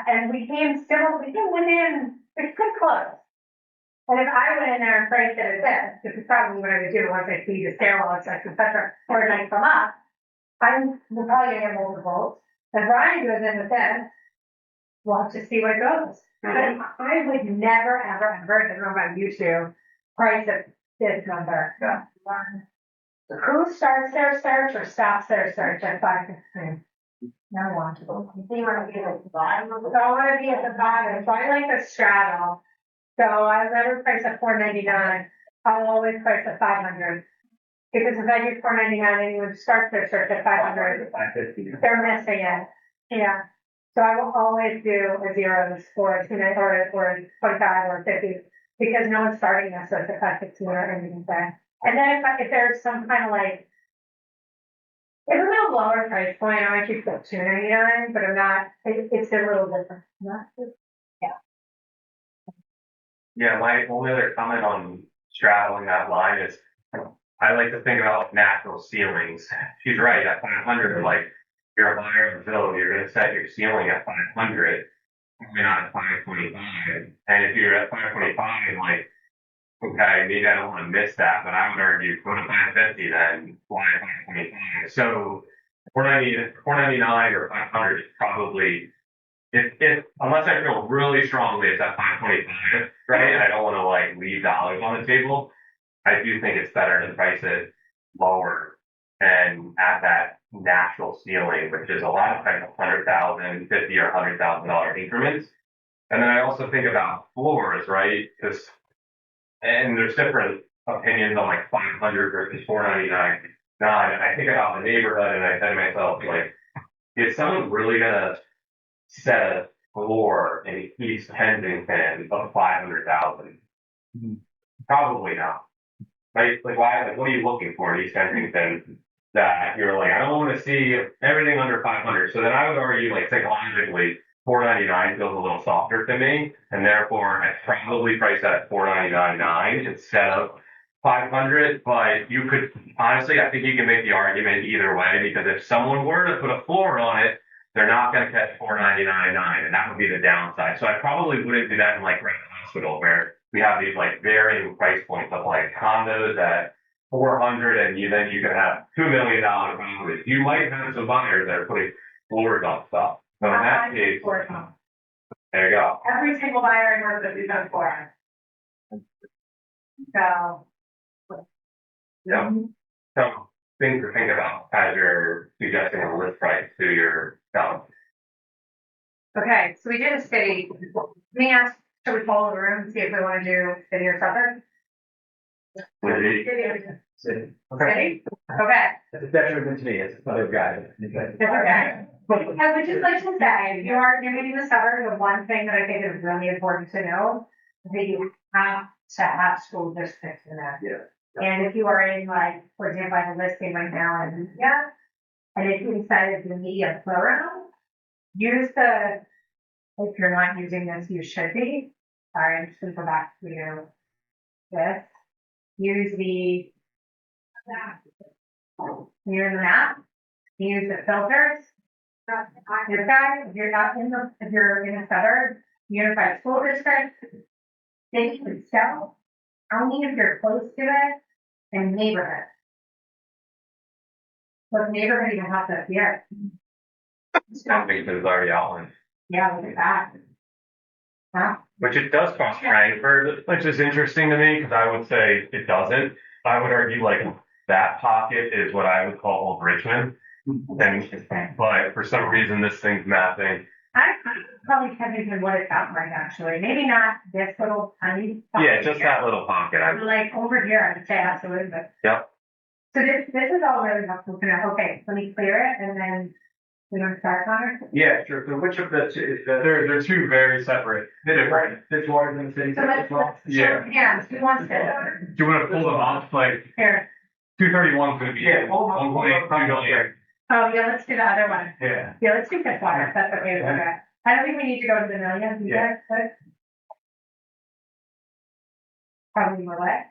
[SPEAKER 1] and we came within, it's pretty close. And if I went in there and priced it as this, which is probably what I would do once I see the stairwell, et cetera, or a night from up, we're probably going to get multiples. If Brian goes in with this, we'll have to see where it goes. But I would never, ever, ever, I don't know about you two, price at this number.
[SPEAKER 5] Yeah.
[SPEAKER 1] Who starts their search or stops their search at 515? No one.
[SPEAKER 4] So you want to be at the bottom of the.
[SPEAKER 1] So I want to be at the bottom, so I like the straddle. So I'll never price at $4.99. I'll always price at $500. Because if I do $4.99 and you would start their search at $500, they're missing it. Yeah. So I will always do a zeros or a 25 or 50 because no one's starting their search at 515 or anything there. And then if there's some kind of like, it's a little lower price point, I might choose $2.99, but I'm not, it's a little different.
[SPEAKER 2] Yeah, my only other comment on straddling that line is I like to think about natural ceilings. She's right, at 500, like you're a buyer in the Ville, you're going to set your ceiling at 500, probably not at 525. And if you're at 525, like, okay, maybe I don't want to miss that, but I would argue go to 550 then, why 525? So 499 or 500 is probably, if unless I feel really strongly it's at 525, right? And I don't want to like leave dollars on the table. I do think it's better to price it lower and at that natural ceiling, which is a lot of times $100,000, $50 or $100,000 increments. And then I also think about floors, right? And there's different opinions on like 500 versus 499. I think about the neighborhood and I said to myself, like, is someone really gonna set a floor in East Kensington of 500,000? Probably not. Right? Like, why? Like, what are you looking for in East Kensington that you're like, I don't want to see everything under 500. So then I would argue, like, psychologically, 499 feels a little softer to me, and therefore I probably price that at 499.9 instead of 500. But you could honestly, I think you can make the argument either way, because if someone were to put a floor on it, they're not going to catch 499.9, and that would be the downside. So I probably wouldn't do that in like Red Hospital, where we have these like varying price points of like condos at 400, and then you can have $2 million properties. You might have some buyers that are putting floors on stuff. So in that case, there you go.
[SPEAKER 1] Every single buyer I work with is on floor. So.
[SPEAKER 2] Yeah. So things to think about as you're suggesting a list price to your seller.
[SPEAKER 1] Okay, so we did a city. Let me ask, should we poll the room and see if we want to do city or suburb?
[SPEAKER 2] City.
[SPEAKER 1] City?
[SPEAKER 3] Okay.
[SPEAKER 1] City? Okay.
[SPEAKER 3] That's a detriment to me, it's another guy.
[SPEAKER 1] It's okay. I would just like to say, if you are doing the suburb, the one thing that I think is really important to know is that you have to have school districts in that.
[SPEAKER 3] Yeah.
[SPEAKER 1] And if you are in like, for example, I have a listing right now in media, and if you decided the media plural, use the, if you're not using this, you should be. Sorry, I'm just gonna go back to this. Use the map, use the filters. Your guys, if you're not in the, if you're in a suburb, unified school district, they can sell only if you're close to it, and neighborhood. But neighborhood even has that here.
[SPEAKER 2] Something that is already outlined.
[SPEAKER 1] Yeah, look at that. Huh?
[SPEAKER 2] Which it does cross Frankfurt, which is interesting to me because I would say it doesn't. I would argue like that pocket is what I would call Old Richmond. But for some reason, this thing's mapping.
[SPEAKER 1] I probably can't even what it sounds like actually. Maybe not this little tiny.
[SPEAKER 2] Yeah, just that little pocket.
[SPEAKER 1] Like over here, I would say absolutely. But
[SPEAKER 2] Yep.
[SPEAKER 1] so this is all really helpful to know. Okay, let me clear it and then we don't start on it.
[SPEAKER 3] Yeah, sure, so which of the two is the?
[SPEAKER 6] They're two very separate.
[SPEAKER 3] Different, this water than city
[SPEAKER 1] So
[SPEAKER 3] as well?
[SPEAKER 1] yeah, who wants to?
[SPEAKER 6] Do you want to pull them off? Like
[SPEAKER 1] Here.
[SPEAKER 6] 231 is going to be
[SPEAKER 3] Yeah, hold on.
[SPEAKER 6] 1.2 million.
[SPEAKER 1] Oh, yeah, let's do the other one.
[SPEAKER 6] Yeah.
[SPEAKER 1] Yeah, let's do this water. That's what we look at. I don't think we need to go to the millions either, but. Probably more what?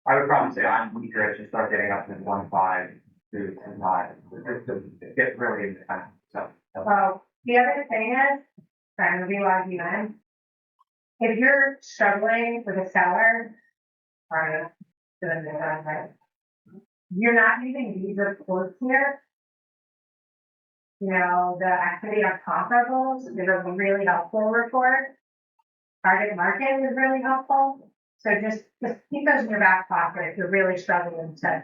[SPEAKER 3] I would probably say I'm weaker, I should start getting up to 1.5 to 10.5. It gets really into kind of stuff.
[SPEAKER 1] Well, the other thing is, I'm gonna be like you then. If you're struggling with a seller, or you're not using these reports here. You know, the activity on comparables is a really helpful report. Target market is really helpful. So just keep those in your back pocket if you're really struggling to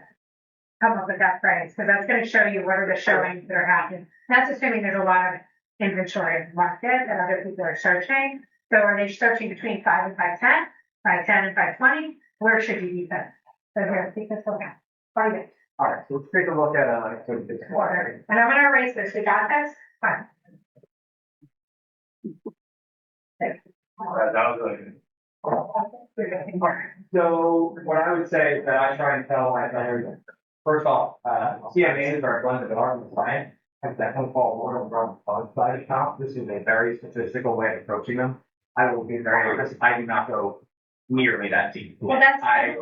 [SPEAKER 1] come up with that price, because that's going to show you what are the showings that are happening. That's assuming there's a lot of inventory in the market that other people are searching. So are they searching between 5 and 510, 510 and 520? Where should you be then? So here, take this look at. Find it.
[SPEAKER 3] All right, so let's take a look at this water.
[SPEAKER 1] And I'm going to erase this. We got this? Fine.
[SPEAKER 3] That was good. So what I would say that I try and tell my players, first off, CMAs are blended with art and science. Have that whole fall world from the side account. This is a very statistical way of approaching them. I will be very honest, I do not go nearly that deep.
[SPEAKER 1] Well, that's
[SPEAKER 3] yeah.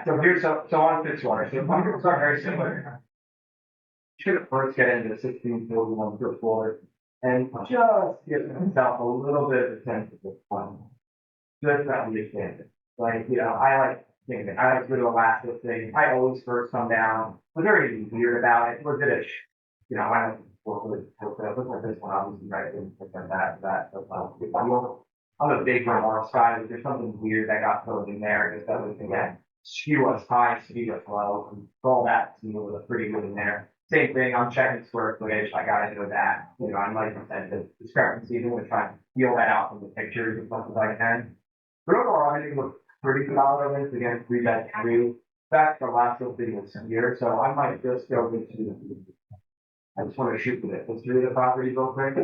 [SPEAKER 3] So here's so on this one. So numbers are very similar. You should first get into the 1641 first floor and just give myself a little bit of a sense of this one. Just to understand it. Like, you know, I like thinking, I like to do the last thing. I always first come down. Was there anything weird about it? Was it a, you know, I don't work with this one, obviously, right? And that. I'm a big remarks guy. If there's something weird that got put in there, just doesn't, again, skew us high, speed us low, and all that to me was pretty good in there. Same thing, I'm checking square footage, I gotta do that. You know, I'm like, the discrepancies, I'm gonna try and feel that out from the pictures as much as I can. But overall, I think it looks pretty solid on this, again, 3-3. That's the last little video here, so I might just go into, I just wanna shoot with it. Let's do the property real quick.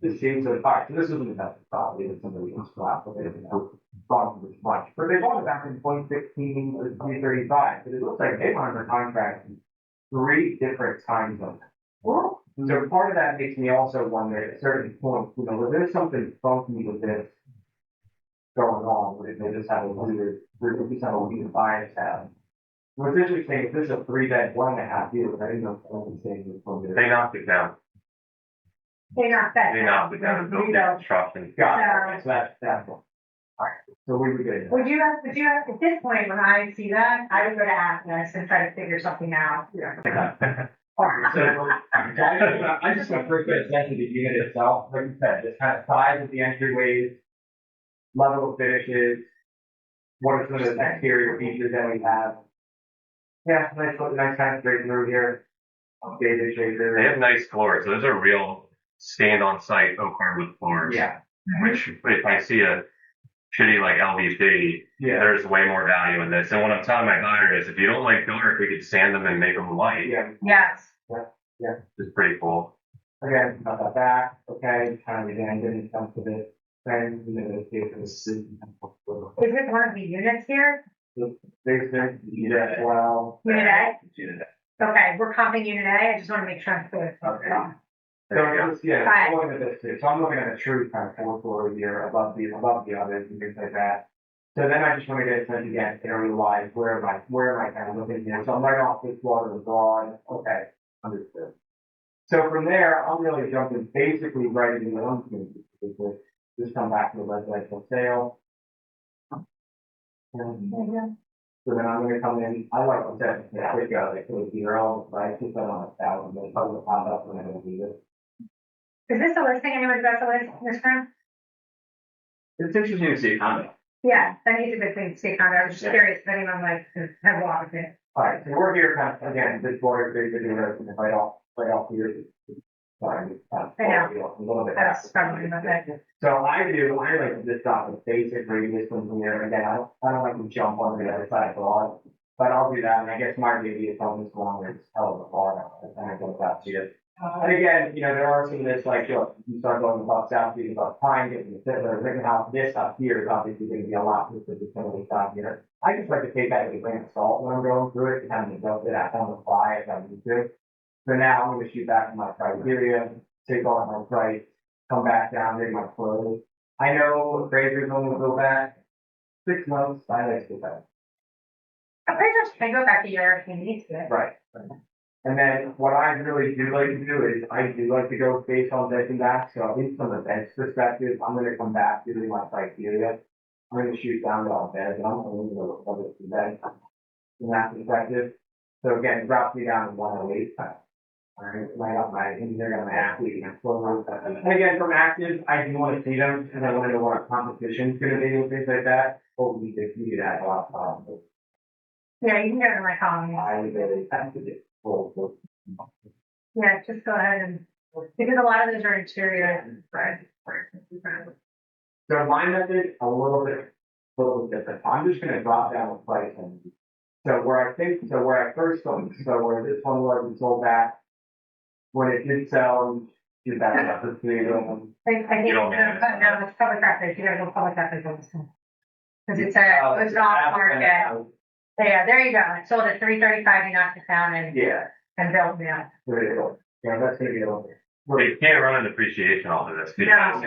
[SPEAKER 3] This seems like, all right, so this isn't the best property that somebody else got, but they didn't know from this much. But they bought it back in 2016 or 2035, but it looks like they went under contract 3 different time zones. So part of that makes me also wonder at a certain point, you know, if there's something funky with this going on, if they just have a weird bias out. What's interesting is this is a 3-bed, 1.5 years. I didn't know if anything was from there.
[SPEAKER 2] They knocked it down.
[SPEAKER 1] They're not that.
[SPEAKER 2] They not put down a building construction.
[SPEAKER 3] Got it, so that's one. Alright, so we were good.
[SPEAKER 1] Would you have, at this point, when I see that, I would go to Atlas and try to figure something out.
[SPEAKER 3] So, I just want to first get a sense of the unit itself, like you said, just kind of size of the entryways, level of finishes, what are some of the exterior features that we have. Yeah, nice kind of straight through here. Updated shaker.
[SPEAKER 2] They have nice floors. Those are real stand-on-site oak hardwood floors.
[SPEAKER 3] Yeah,
[SPEAKER 2] Which, if I see a shitty like LVP,
[SPEAKER 3] yeah,
[SPEAKER 2] there's way more value in this. And what I'm telling my buyer is, if you don't like dark, we could sand them and make them white.
[SPEAKER 3] yeah.
[SPEAKER 1] Yes.
[SPEAKER 2] It's pretty cool.
[SPEAKER 3] Again, about that back, okay, kind of again, getting some to this thing, you know, the
[SPEAKER 1] Is it one of the units here?
[SPEAKER 3] basement, yeah, well.
[SPEAKER 1] Unit A?
[SPEAKER 3] Unit
[SPEAKER 1] Okay, we're comping unit A, I just wanna make sure I'm clear.
[SPEAKER 3] Okay. So it's, yeah,
[SPEAKER 1] Right.
[SPEAKER 3] I'm looking at this too. So I'm looking at a true kind of fourth floor here above the others and things like that. So then I just want to get a sense again, area wise, where am I kind of looking here? So I'm right off this water the broad. Okay, understood. So from there, I'm really jumping basically right into the home community. Just come back to the residential sale. And so then I'm gonna come in, I like to set, yeah, quick go, like, so zero, right, just on 1,000, but probably pop up when I don't need it.
[SPEAKER 1] Is this a listing, anyone got the list, Ms. Brown?
[SPEAKER 3] It's interesting to see a comment.
[SPEAKER 1] Yeah, that needs a good thing to see on, I was just
[SPEAKER 3] Yeah.
[SPEAKER 1] curious if anyone like to have a lot of it.
[SPEAKER 3] Alright, so we're here kind of, again, this border, big, right off here. Sorry,
[SPEAKER 1] I know.
[SPEAKER 3] a little bit.
[SPEAKER 1] That's probably my bad.
[SPEAKER 3] So I like to just stop with basic radius from here, again, I don't like to jump on the other side of the lawn, but I'll do that, and I guess my radius on this one is hell of a far, and I go back to it. And again, you know, there are some of this, like, look, you start going about South Street, about Pine, getting the Fiddler, Rittenhouse, this up here is obviously going to be a lot, because it's going to be down here. I just like to take that with a grain of salt when I'm going through it, to kind of adjust it on the fly if I need to. So now I'm going to shoot back to my criteria, take off my price, come back down, make my close. I know appraisers only go back 6 months, I like to go back.
[SPEAKER 1] Appraisers can go back a year if you need to.
[SPEAKER 3] Right. And then what I really do like to do is I do like to go based on this and that. So at least from the bench perspective, I'm going to come back to my criteria. I'm going to shoot down to all beds and I'm going to go over the bed from that perspective. So again, it drops me down to 108. Alright, my engineer got my athlete and and again, from active, I do want to see them and I want to know what our competition's going to be and things like that. Hopefully, they can do that a lot of times.
[SPEAKER 1] Yeah, you can go to my comments.
[SPEAKER 3] I really have to get full.
[SPEAKER 1] Yeah, just go ahead and, because a lot of those are interior, right?
[SPEAKER 3] So my method, a little bit different. I'm just gonna drop down the price and, where I first sold, so where this one was sold back, when it did sell, do that for 3 of them.
[SPEAKER 1] I think,
[SPEAKER 2] You don't
[SPEAKER 1] no, it's public records, you gotta go public records on this one. Cause it's off market. Yeah, there you go, it sold at 335, you knocked it down and built, yeah.
[SPEAKER 3] There you go. Yeah, that's gonna be a little bit.
[SPEAKER 2] Well, you can't run an appreciation off of this because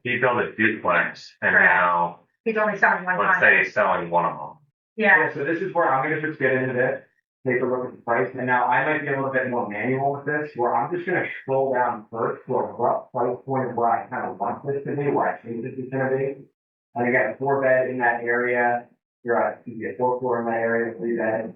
[SPEAKER 2] he built a duplex and
[SPEAKER 1] Correct.
[SPEAKER 2] now,
[SPEAKER 1] He's only selling one
[SPEAKER 2] let's
[SPEAKER 1] time.
[SPEAKER 2] say he's selling one of them.
[SPEAKER 1] Yeah,
[SPEAKER 3] So this is where I'm gonna just get into this, take a look at the price, and now I might be a little bit more manual with this, where I'm just gonna scroll down first to a rough price point of where I kind of want this to be, where I think this is gonna be. And I got a 4-bed in that area, you're at, you get 4-floor in that area, 3-bed.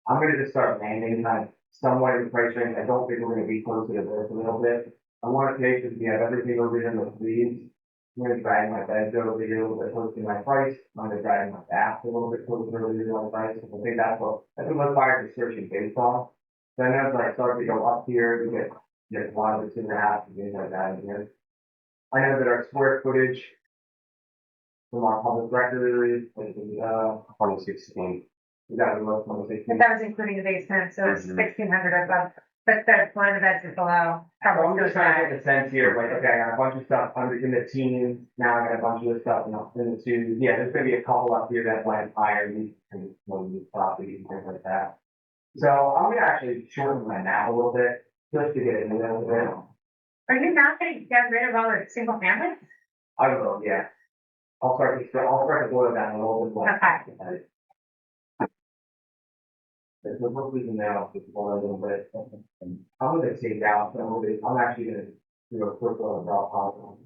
[SPEAKER 3] I'm gonna just start landing kind of somewhat in the price range. I don't think we're gonna be close to this a little bit. I want to make sure we have everything over here in the sleeves. I'm gonna drag my beds over here a little bit closer to my price. I'm gonna drag my bath a little bit closer to my price. I think that's what buyers are searching based on. Then as I start to go up here, we get 1 or 2.5 and things like that in here. I know that our square footage from our public record is
[SPEAKER 2] 2016.
[SPEAKER 3] we got to look
[SPEAKER 1] but
[SPEAKER 3] 2016.
[SPEAKER 1] that was including the basement, so it's
[SPEAKER 2] Mhm.
[SPEAKER 1] 1,600 above, but that's one of the beds is below.
[SPEAKER 3] So I'm
[SPEAKER 1] Probably
[SPEAKER 3] just
[SPEAKER 1] goes
[SPEAKER 3] trying to
[SPEAKER 1] back.
[SPEAKER 3] get the sense here, like, okay, I got a bunch of stuff under in the teens, now I got a bunch of this stuff in the twos. Yeah, there's gonna be a couple up here that went higher, these properties and things like that. So I'm gonna actually shorten my nap a little bit, just to get in a little bit.
[SPEAKER 1] Are you not gonna get rid of all the single families?
[SPEAKER 3] I will, yeah. I'll start to boil it down a little bit more.
[SPEAKER 1] Okay.
[SPEAKER 3] There's a little reason now, just boil a little bit. I'm gonna take out a little bit, I'm actually gonna you know, circle about how,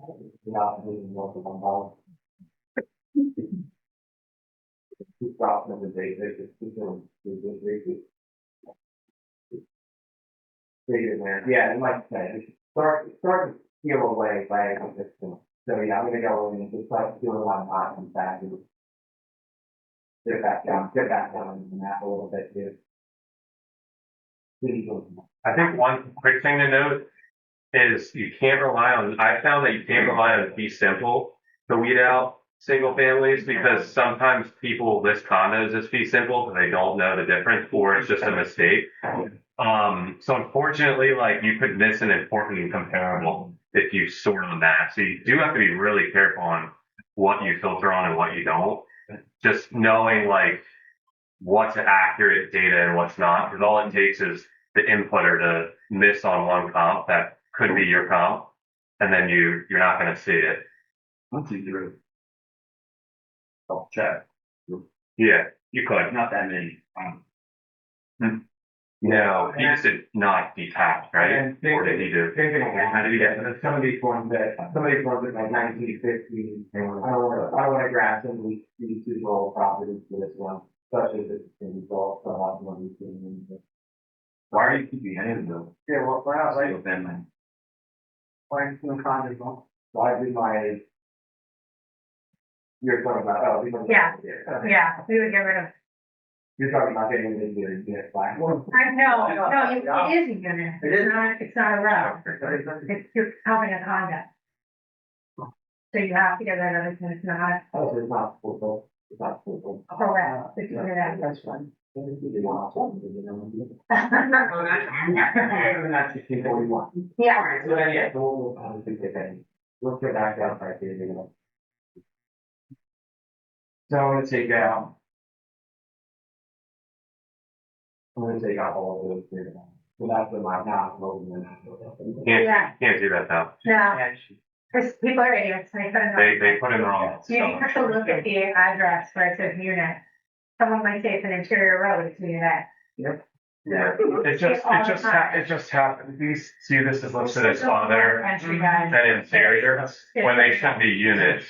[SPEAKER 3] not being most of them all. Two stops in the day, they just, figure there, yeah, and like I said, start to peel away by this, so yeah, I'm gonna go in and just start doing one hot and back and get back down in the map a little bit too.
[SPEAKER 2] I think one quick thing to note is you can't rely on, I found that you can't rely on Be Simple to weed out single families because sometimes people list condos as fee simple because they don't know the difference or it's just a mistake. So unfortunately, like you could miss an important comparable if you sort on that. So you do have to be really careful on what you filter on and what you don't. Just knowing like what's accurate data and what's not, because all it takes is the inputter to miss on one comp that could be your comp, and then you're not going to see it.
[SPEAKER 3] Once you do it. I'll check.
[SPEAKER 2] Yeah, you could.
[SPEAKER 3] Not that many.
[SPEAKER 2] No, you just did not detach, right?
[SPEAKER 3] And
[SPEAKER 2] Or did you do?
[SPEAKER 3] thinking of how to get, some of these ones that like 1950, I don't want to grab some of these two old properties for this one, especially if it's going to be all so often when we see them. Why are you keeping any of them? Yeah, well, we're not like them. Why are you doing condos? Why did my, you're talking about, oh, we don't.
[SPEAKER 1] Yeah. Yeah, we would get rid of.
[SPEAKER 3] You're talking about getting it into your unit flag.
[SPEAKER 1] No, it is a unit. It's not a row. It's just having a condo. So you have to get rid of it, and it's not
[SPEAKER 3] Oh, so it's not full, it's not full.
[SPEAKER 1] correct. It's a unit.
[SPEAKER 3] That's fine.
[SPEAKER 1] Yeah.
[SPEAKER 3] That's 1641.
[SPEAKER 1] Yeah.
[SPEAKER 3] So then, yeah, so we'll obviously get that. We'll get back out right there, you know. So I'm gonna take out. I'm gonna take out all of those here. So that's the my now.
[SPEAKER 2] Can't do that though.
[SPEAKER 1] No, because people are idiots.
[SPEAKER 2] They put in the wrong
[SPEAKER 1] You
[SPEAKER 2] stuff.
[SPEAKER 1] have to look at the address where it says unit. Someone might say it's an interior road, it's unit.
[SPEAKER 3] Yep.
[SPEAKER 1] Yeah.
[SPEAKER 2] It just happened. These see this is listed as other
[SPEAKER 1] Entry guys.
[SPEAKER 2] and interior when they should be units.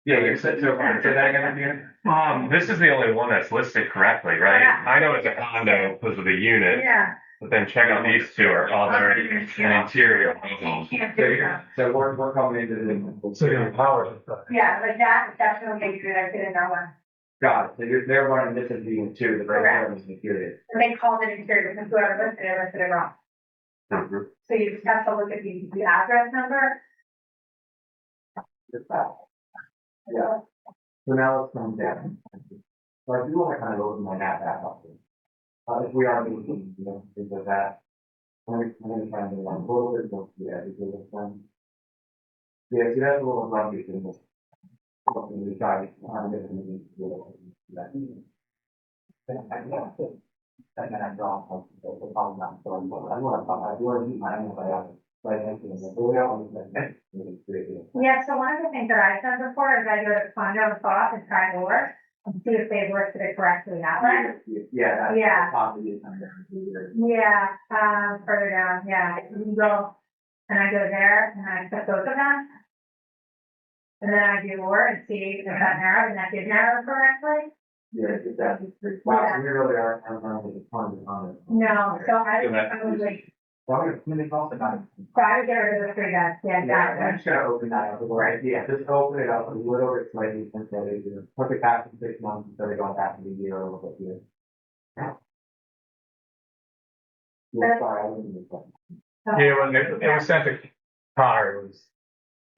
[SPEAKER 3] Yeah, you said so far. So that gonna be.
[SPEAKER 2] This is the only one that's listed correctly, right?
[SPEAKER 1] Yeah.
[SPEAKER 2] I know it's a condo because of the unit,
[SPEAKER 1] Yeah.
[SPEAKER 2] but then check out these two are other and interior.
[SPEAKER 1] You can't do that.
[SPEAKER 3] So we're coming into the.
[SPEAKER 6] So you're empowered.
[SPEAKER 1] Yeah, but that definitely makes it, I didn't know one.
[SPEAKER 3] Got it. So they're running this as being two, the right one is included.
[SPEAKER 1] And they called it interior because whoever listed it wrong.
[SPEAKER 2] Mhm.
[SPEAKER 1] So you just have to look at the address number.
[SPEAKER 3] Yeah. So now let's come down. So I do want to kind of open my map back up. If we are moving, you know, things like that. I'm gonna try and do one a little bit more, yeah, because it's yeah, see that's a little lumpy thing. Something we try to get in that. And then I draw the problem not so important. I want to keep my own way out.
[SPEAKER 1] Yeah, so one of the things that I've done before is I go to condo and thought and try to work and see if they've listed it correctly that way.
[SPEAKER 3] Yeah.
[SPEAKER 1] Yeah.
[SPEAKER 3] Possibly.
[SPEAKER 1] Yeah, further down, yeah, you go, and I go there, and I put both of them. And then I do more and see if that narrowed, and that did narrow correctly.
[SPEAKER 3] Yeah, exactly. Wow, so we really are, I'm running a ton on it.
[SPEAKER 1] No, so I was like,
[SPEAKER 3] Why would it cost about it?
[SPEAKER 1] so I would get rid of the three guys, yeah,
[SPEAKER 3] Yeah,
[SPEAKER 1] that
[SPEAKER 3] I'm just gonna open that up, right, yeah, just open it up a little bit slightly, and say, you know, put it back in 6 months, instead of going back to the year a little bit here. Yeah, sorry, I wasn't even saying.
[SPEAKER 6] Yeah, when it was sent to Connor, it was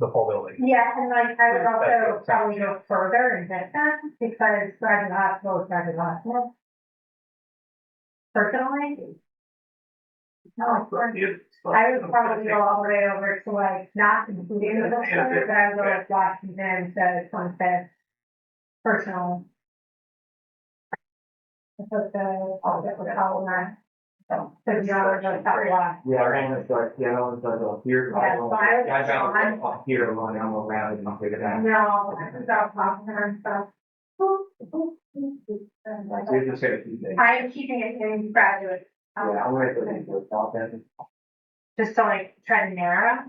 [SPEAKER 6] the whole building.
[SPEAKER 1] Yeah, and like, I would also probably go further and get that, because private hospital is private hospital. Personally. No, I would probably go all the way over to like, not including the bookstore, but I would go like Washington to 25th. Personally. Because I'll get with all of that. So, you know, just that lot.
[SPEAKER 3] Yeah, I want to start, yeah, I want to start going here.
[SPEAKER 1] Yeah, so I would
[SPEAKER 3] I
[SPEAKER 1] go on.
[SPEAKER 3] got here, I'm going around and I'll figure it out.
[SPEAKER 1] No, I was out talking and stuff.
[SPEAKER 3] So you're just gonna keep it.
[SPEAKER 1] I am keeping it in graduate.
[SPEAKER 3] Yeah, I'm gonna put it into a top end.
[SPEAKER 1] just to like try to narrow.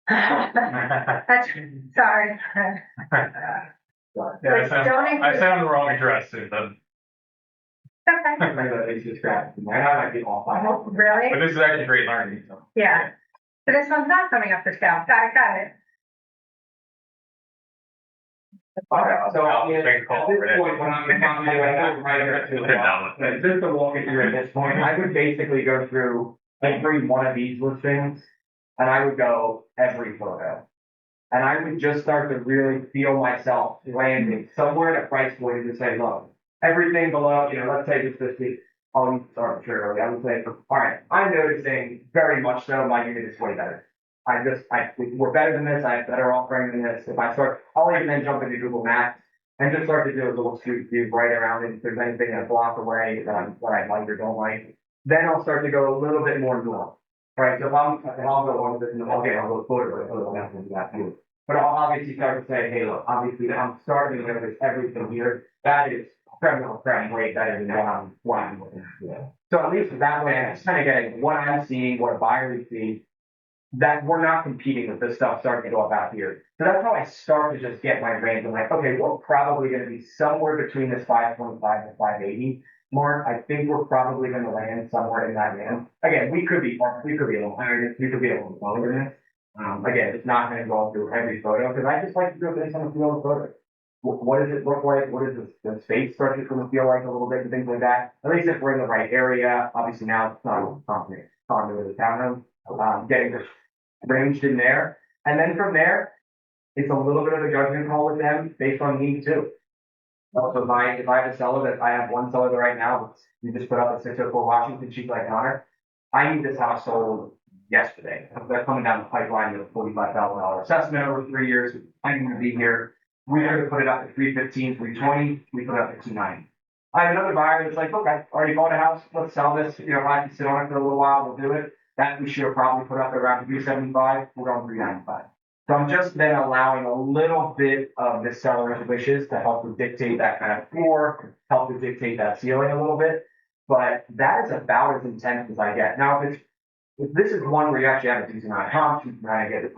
[SPEAKER 1] That's, sorry.
[SPEAKER 6] Yeah, I found the wrong address too, but
[SPEAKER 1] Okay.
[SPEAKER 5] It's just crap. I might be all fine.
[SPEAKER 1] Really?
[SPEAKER 6] this is actually great learning, so.
[SPEAKER 1] Yeah. But this one's not coming up for sale. Got it.
[SPEAKER 5] So,
[SPEAKER 6] I'll
[SPEAKER 5] at
[SPEAKER 6] take a call
[SPEAKER 5] this
[SPEAKER 6] for it.
[SPEAKER 5] point, when I'm talking to you, I don't write it to the just to walk it through at this point, I would basically go through every one of these listings, and I would go every photo. And I would just start to really feel myself landing somewhere at a price point and say, look, everything below, let's say this 50, I'll use arbitrarily. I would say, all right, I'm noticing very much so my unit is way better. We're better than this. I have better offering than this. If I start, I'll even then jump into Google Maps and just start to do a little street view right around it. If there's anything a block away that I like or don't like, then I'll start to go a little bit more north. Right. So if I'll go on this, I'll go further, but I'll obviously start to say, hey, look, obviously I'm starting to notice everything here. That is criminal crime rate better than what I'm looking at. So at least that way, I'm just kind of getting what I'm seeing, what a buyer is seeing, that we're not competing with this stuff starting to go up out here. So that's how I start to just get my range. I'm like, okay, we're probably going to be somewhere between this 525 to 580 mark. I think we're probably going to land somewhere in that range. Again, we could be a little higher, we could be a little lower than this. Again, it's not going to go through every photo because I just like to do it based on the feel of the photo. What does it look like? What does the space structure going to feel like a little bit and things like that? At least if we're in the right area. Obviously now it's not a condo with a townhome. Getting this ranged in there. And then from there, it's a little bit of a judgment call with them based on need too. Also, if I have a seller that I have one seller that right now, we just put up a 604 Washington, she's like, Connor, I need this house sold yesterday. They're coming down the pipeline with a $45,000 assessment over 3 years. I'm going to be here. We're going to put it up at 315, 320. We put it up at 290. I have another buyer that's like, look, I already bought a house. Let's sell this. I can sit on it for a little while. We'll do it. That we should probably put up at around 375. We're going 395. So I'm just then allowing a little bit of the seller's wishes to help to dictate that kind of floor, help to dictate that ceiling a little bit. But that is about as intense as I get. Now, if this is one where you actually have a decent amount of house, you can kind of get,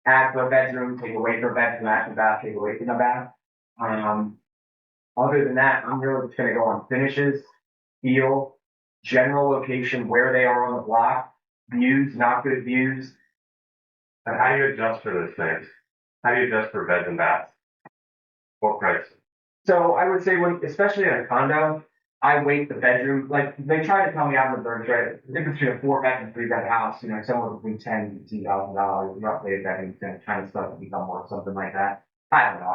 [SPEAKER 5] add for a bedroom, take away for a bedroom, add for a bath, take away from a bath. Other than that, I'm really just going to go on finishes, feel, general location, where they are on the block, views, not good views.
[SPEAKER 2] And how do you adjust for those things? How do you adjust for beds and baths? What price?
[SPEAKER 5] So I would say especially in a condo, I weight the bedroom. Like they try to tell me I'm the bird, right? The difference between a 4-bed and 3-bed house, somewhere between $10,000 and $15,000, roughly a bedroom kind of stuff to become worth something like that. I don't know.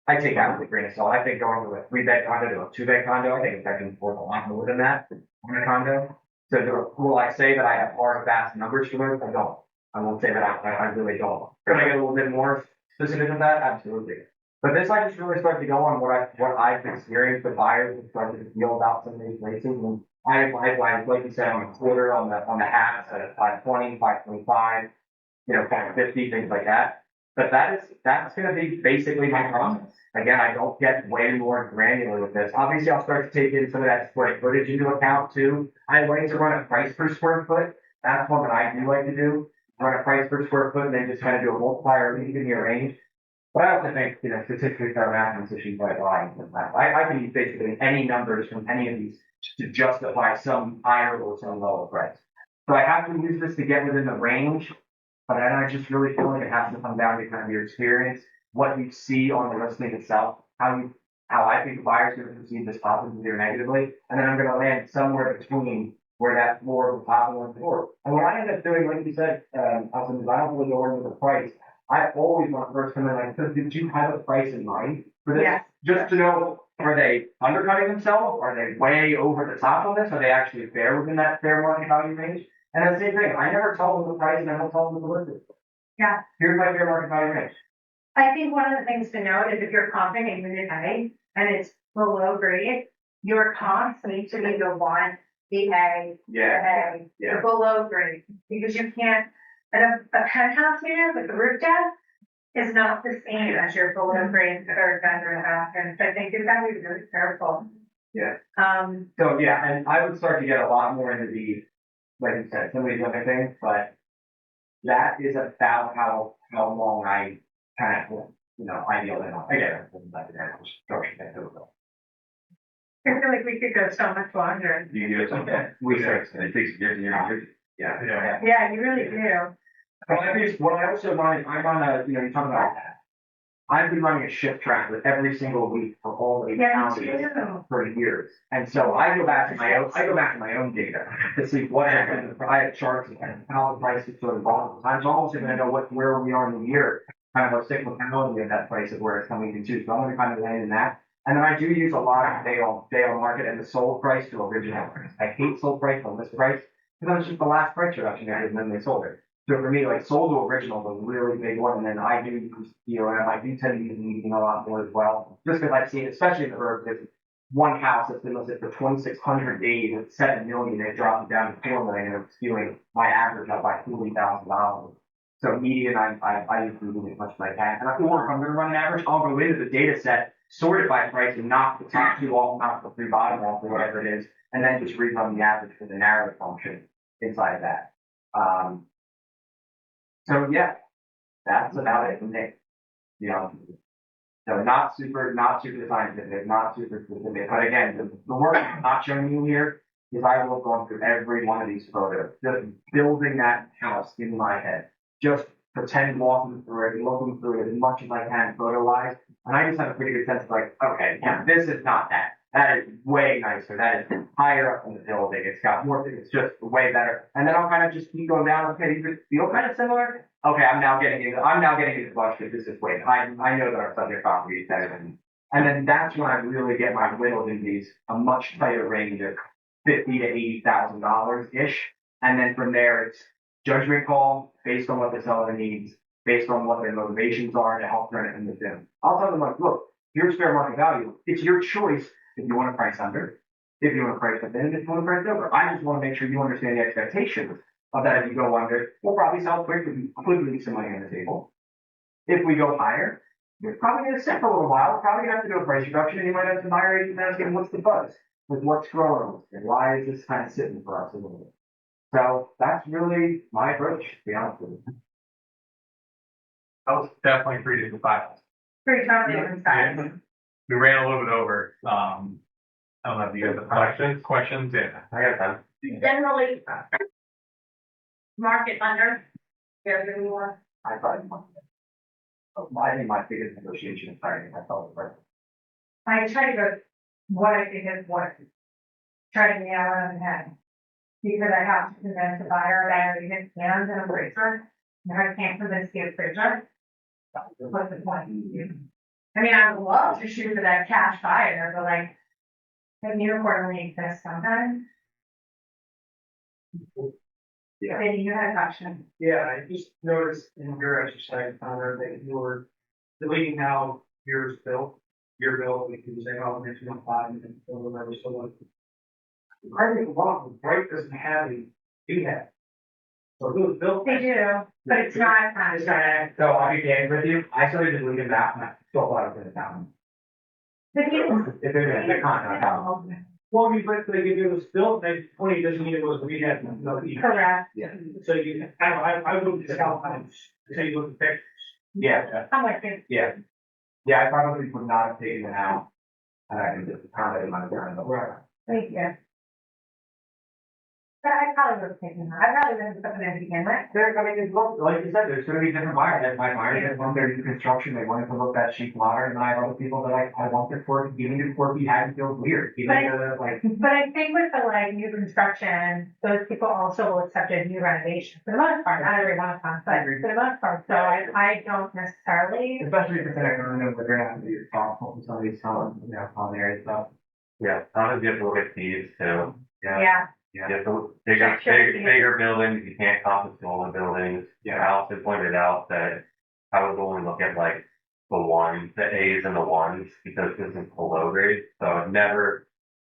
[SPEAKER 5] I take that with a grain of salt. I think going from a 3-bed condo to a 2-bed condo, I think a bedroom's worth a lot more than that in a condo. So will I say that I have hard, fast numbers for those? I don't. I won't say that I really don't. Could I get a little bit more specific than that? Absolutely. But this, I just really start to go on what I've experienced with buyers and started to feel about some of these places. And I like you said, on a quarter on the hats at 520, 525, 550, things like that. But that's going to be basically my process. Again, I don't get way more granular with this. Obviously, I'll start to take in some of that square footage into account too. I like to run a price per square foot. That's one that I do like to do. Run a price per square foot and then just kind of do a multiplier and give me a range. But I also think, statistics are mathematicians like lying. I can use basically any numbers from any of these to justify some higher or some lower price. So I have to use this to get within the range, but I just really feel like it has to come down to kind of your experience, what you see on the listing itself, how I think the buyer's going to perceive this positively or negatively, and then I'm going to land somewhere between where that floor of the top and the floor. And what I end up doing, like you said, Alison, is I don't really go into the price. I always want to first come in like, did you have a price in mind for this?
[SPEAKER 1] Yeah.
[SPEAKER 5] Just to know, are they undercutting themselves? Are they way over the top on this? Are they actually fair within that fair market value range? And the same thing, I never tell them the price and I don't tell them the list.
[SPEAKER 1] Yeah.
[SPEAKER 5] Here's my fair market value range.
[SPEAKER 1] I think one of the things to note is if you're comping in unit A and it's below grade, your comps need to be the 1, the A, the below grade, because you can't. And a penthouse unit with the roof deck is not the same as your below grade third bedroom bathroom. So I think you've got to be really careful
[SPEAKER 5] Yeah.
[SPEAKER 1] So,
[SPEAKER 5] So, yeah, and I would start to get a lot more into the, like you said, some of these other things, but that is about how long I kind of, ideally, again, like that, structure that over.
[SPEAKER 1] I feel like we could go so much longer.
[SPEAKER 3] You do something.
[SPEAKER 5] We start,
[SPEAKER 3] It takes years and years and years.
[SPEAKER 5] yeah.
[SPEAKER 3] Yeah.
[SPEAKER 1] Yeah, you really do.
[SPEAKER 5] What I also mind, I'm on a, you talk about, I've been running a shift tracker every single week for all 8
[SPEAKER 1] Yeah,
[SPEAKER 5] counties
[SPEAKER 1] me too.
[SPEAKER 5] for years. And so I go back to my own data to see what happened. I have charts and how the prices sort of volatile. I'm almost going to know where we are in the year, kind of a cyclicality of that price of where it's coming into. So I'm going to kind of land in that. And then I do use a lot of Dale market and the sold price to original price. I hate sold price on this price because it's just the last price reduction and then they sold it. So for me, like sold to original was a really big one. And then I do use DOM. I do tend to use median a lot more as well. Just because I've seen, especially in the urban, there's one house that's been listed for 2,600 days at 7 million. They dropped it down to 4 million and it's skewing my average up by $40,000. So median, I use median as much as I can. And if I'm going to run an average, I'll go into the data set, sort it by price, and knock the top 2 off, knock the 3 bottom off, or whatever it is, and then just rerun the average for the narrative function inside of that. So yeah, that's about it for me. So not super scientific, not super specific. But again, the work I'm not showing you here is I will go through every one of these photos, just building that house in my head. Just pretend walking through it, looking through it as much as I can photo-wise. And I just have a pretty good sense of like, okay, yeah, this is not that. That is way nicer. That is higher up in the building. It's got more, it's just way better. And then I'll kind of just keep going down. Okay, these feel kind of similar. Okay, I'm now getting into the bunch because this is way. I know that our subject property is better than. And then that's when I really get my whittled in these a much tighter range of $50,000 to $80,000 ish. And then from there, it's judgment call based on what the seller needs, based on what their motivations are to help turn it into them. I'll tell them like, look, here's fair market value. It's your choice if you want to price under, if you want to price within, if you want to price over. I just want to make sure you understand the expectations of that. If you go under, we'll probably sell quick if we could leave some money on the table. If we go higher, you're probably going to sit for a little while, probably going to have to do a price reduction, and you might have to buyer agent asking what's the buzz, with what's growing, and why is this kind of sitting for us a little bit. So that's really my approach, to be honest with you.
[SPEAKER 6] That was definitely 3 different files.
[SPEAKER 1] Pretty confident inside.
[SPEAKER 6] We ran a little bit over. I don't know if you guys have questions. Yeah.
[SPEAKER 2] I got time.
[SPEAKER 4] Generally, market under, wherever you are.
[SPEAKER 5] I think my biggest negotiation is finding myself right.
[SPEAKER 1] I try to go what I think is what. Try to nail it on the head. Because I have to convince a buyer that I already hit hands and a appraiser. If I can't convince the appraiser, what's the point? I mean, I would love to shoot for that cash buyer, but like, the unicorn only exists sometimes.
[SPEAKER 3] Yeah.
[SPEAKER 1] Maybe you had a question.
[SPEAKER 7] Yeah, I just noticed in your exercise, Connor, that you were deleting out your bill, which you say, oh, it's 1.5 and whatever, so like. I think one of them, right, doesn't have a VHAB. So it was built.
[SPEAKER 1] They do, but it's not.
[SPEAKER 7] It's not active.
[SPEAKER 5] So I'll be candid with you. I started deleting that and I still thought I was in town.
[SPEAKER 1] But you.
[SPEAKER 5] If there's a contact out.
[SPEAKER 7] Well, I mean, but they give you this bill, and it doesn't mean it was rehab.
[SPEAKER 1] Correct.
[SPEAKER 5] Yeah.
[SPEAKER 7] So I wouldn't discount times until you look at pictures.
[SPEAKER 5] Yeah.
[SPEAKER 1] I'm with you.
[SPEAKER 5] Yeah. Yeah, I probably would not have taken it out. And I can just count it in my ground.
[SPEAKER 7] Right.
[SPEAKER 1] Thank you. But I probably would have taken that. I probably would have put it in to begin with.
[SPEAKER 5] There, I mean, look, like you said, there's going to be different buyers. My buyers that want their new construction, they wanted to look that cheap ladder, and I have other people that I want their quirky, giving the quirky had feels weird. Even like.
[SPEAKER 1] But I think with the like new construction, those people also will accept a new renovation for the most part. Not every one of them, but for the most part. So I don't necessarily.
[SPEAKER 5] Especially if it's in a condo, where they're not going to be responsible for some of these common area stuff.
[SPEAKER 2] Yeah, sometimes you have to look at fees too.
[SPEAKER 1] Yeah.
[SPEAKER 2] You have to bigger buildings, you can't comp with smaller buildings. Yeah, I also pointed out that I would only look at like the A's and the ones, because this is below grade. So I'd never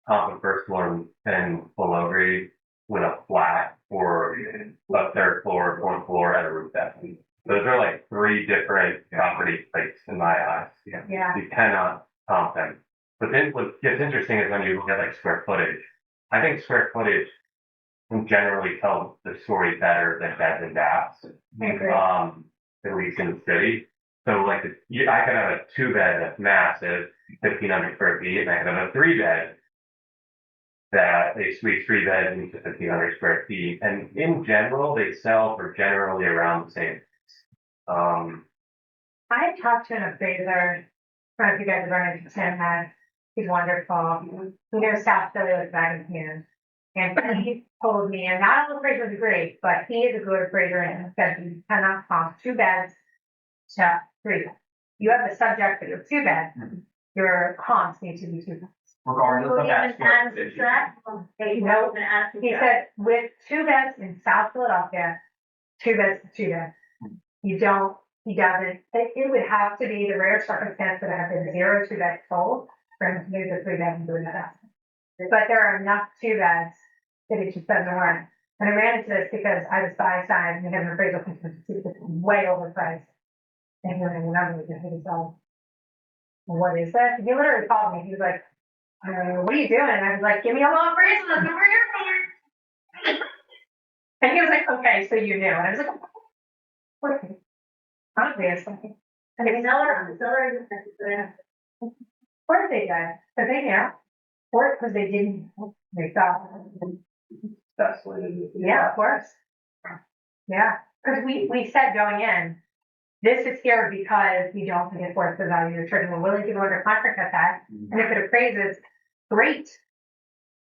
[SPEAKER 2] comp a first floor and below grade with a flat or a third floor, fourth floor at a roof deck. Those are like 3 different property types in my eyes.
[SPEAKER 1] Yeah.
[SPEAKER 2] You cannot comp them. But then what gets interesting is when you look at like square footage. I think square footage can generally tell the story better than beds and baths.
[SPEAKER 1] I agree.
[SPEAKER 2] At least in the city. So like, I could have a 2-bed that's massive, 1,500 square feet, and I could have a 3-bed that they squeeze 3 beds into 1,500 square feet. And in general, they sell for generally around the same.
[SPEAKER 1] I talked to an appraiser, I don't know if you guys have run into Tim, he's wonderful. He knows South Philly like back in hand. And he told me, and not all appraisers agree, but he is a good appraiser and said you cannot comp 2 beds to 3 beds. You have the subject for your 2 beds, your comps need to be 2 beds.
[SPEAKER 5] Regardless of that
[SPEAKER 4] Even
[SPEAKER 5] square
[SPEAKER 4] add
[SPEAKER 5] footage.
[SPEAKER 4] subtract, they
[SPEAKER 1] No.
[SPEAKER 4] even add
[SPEAKER 1] He
[SPEAKER 4] subtract.
[SPEAKER 1] said with 2 beds in South Philadelphia, 2 beds to 2 beds. You don't, he doesn't, it would have to be the rare circumstance that have been 0 2-beds sold for him to move the 3 beds and do that. But there are enough 2 beds that it just doesn't work. And I ran into this because I was buy side and we had an appraisal it's way overpriced. And then I remember he was like, what is this? He literally called me. He was like, what are you doing? And I was like, give me a low appraisal. That's over here. And he was like, okay, so you knew. And I was like, okay. Obviously. And
[SPEAKER 4] The
[SPEAKER 1] it's
[SPEAKER 4] seller is
[SPEAKER 1] or they did, but they knew. Or because they didn't, they thought.
[SPEAKER 3] That's what it is.
[SPEAKER 1] Yeah, of course. Yeah, because we said going in, this is here because we don't think it's worth the value of the church. We're willing to go under contract at that. And if it appraises, great.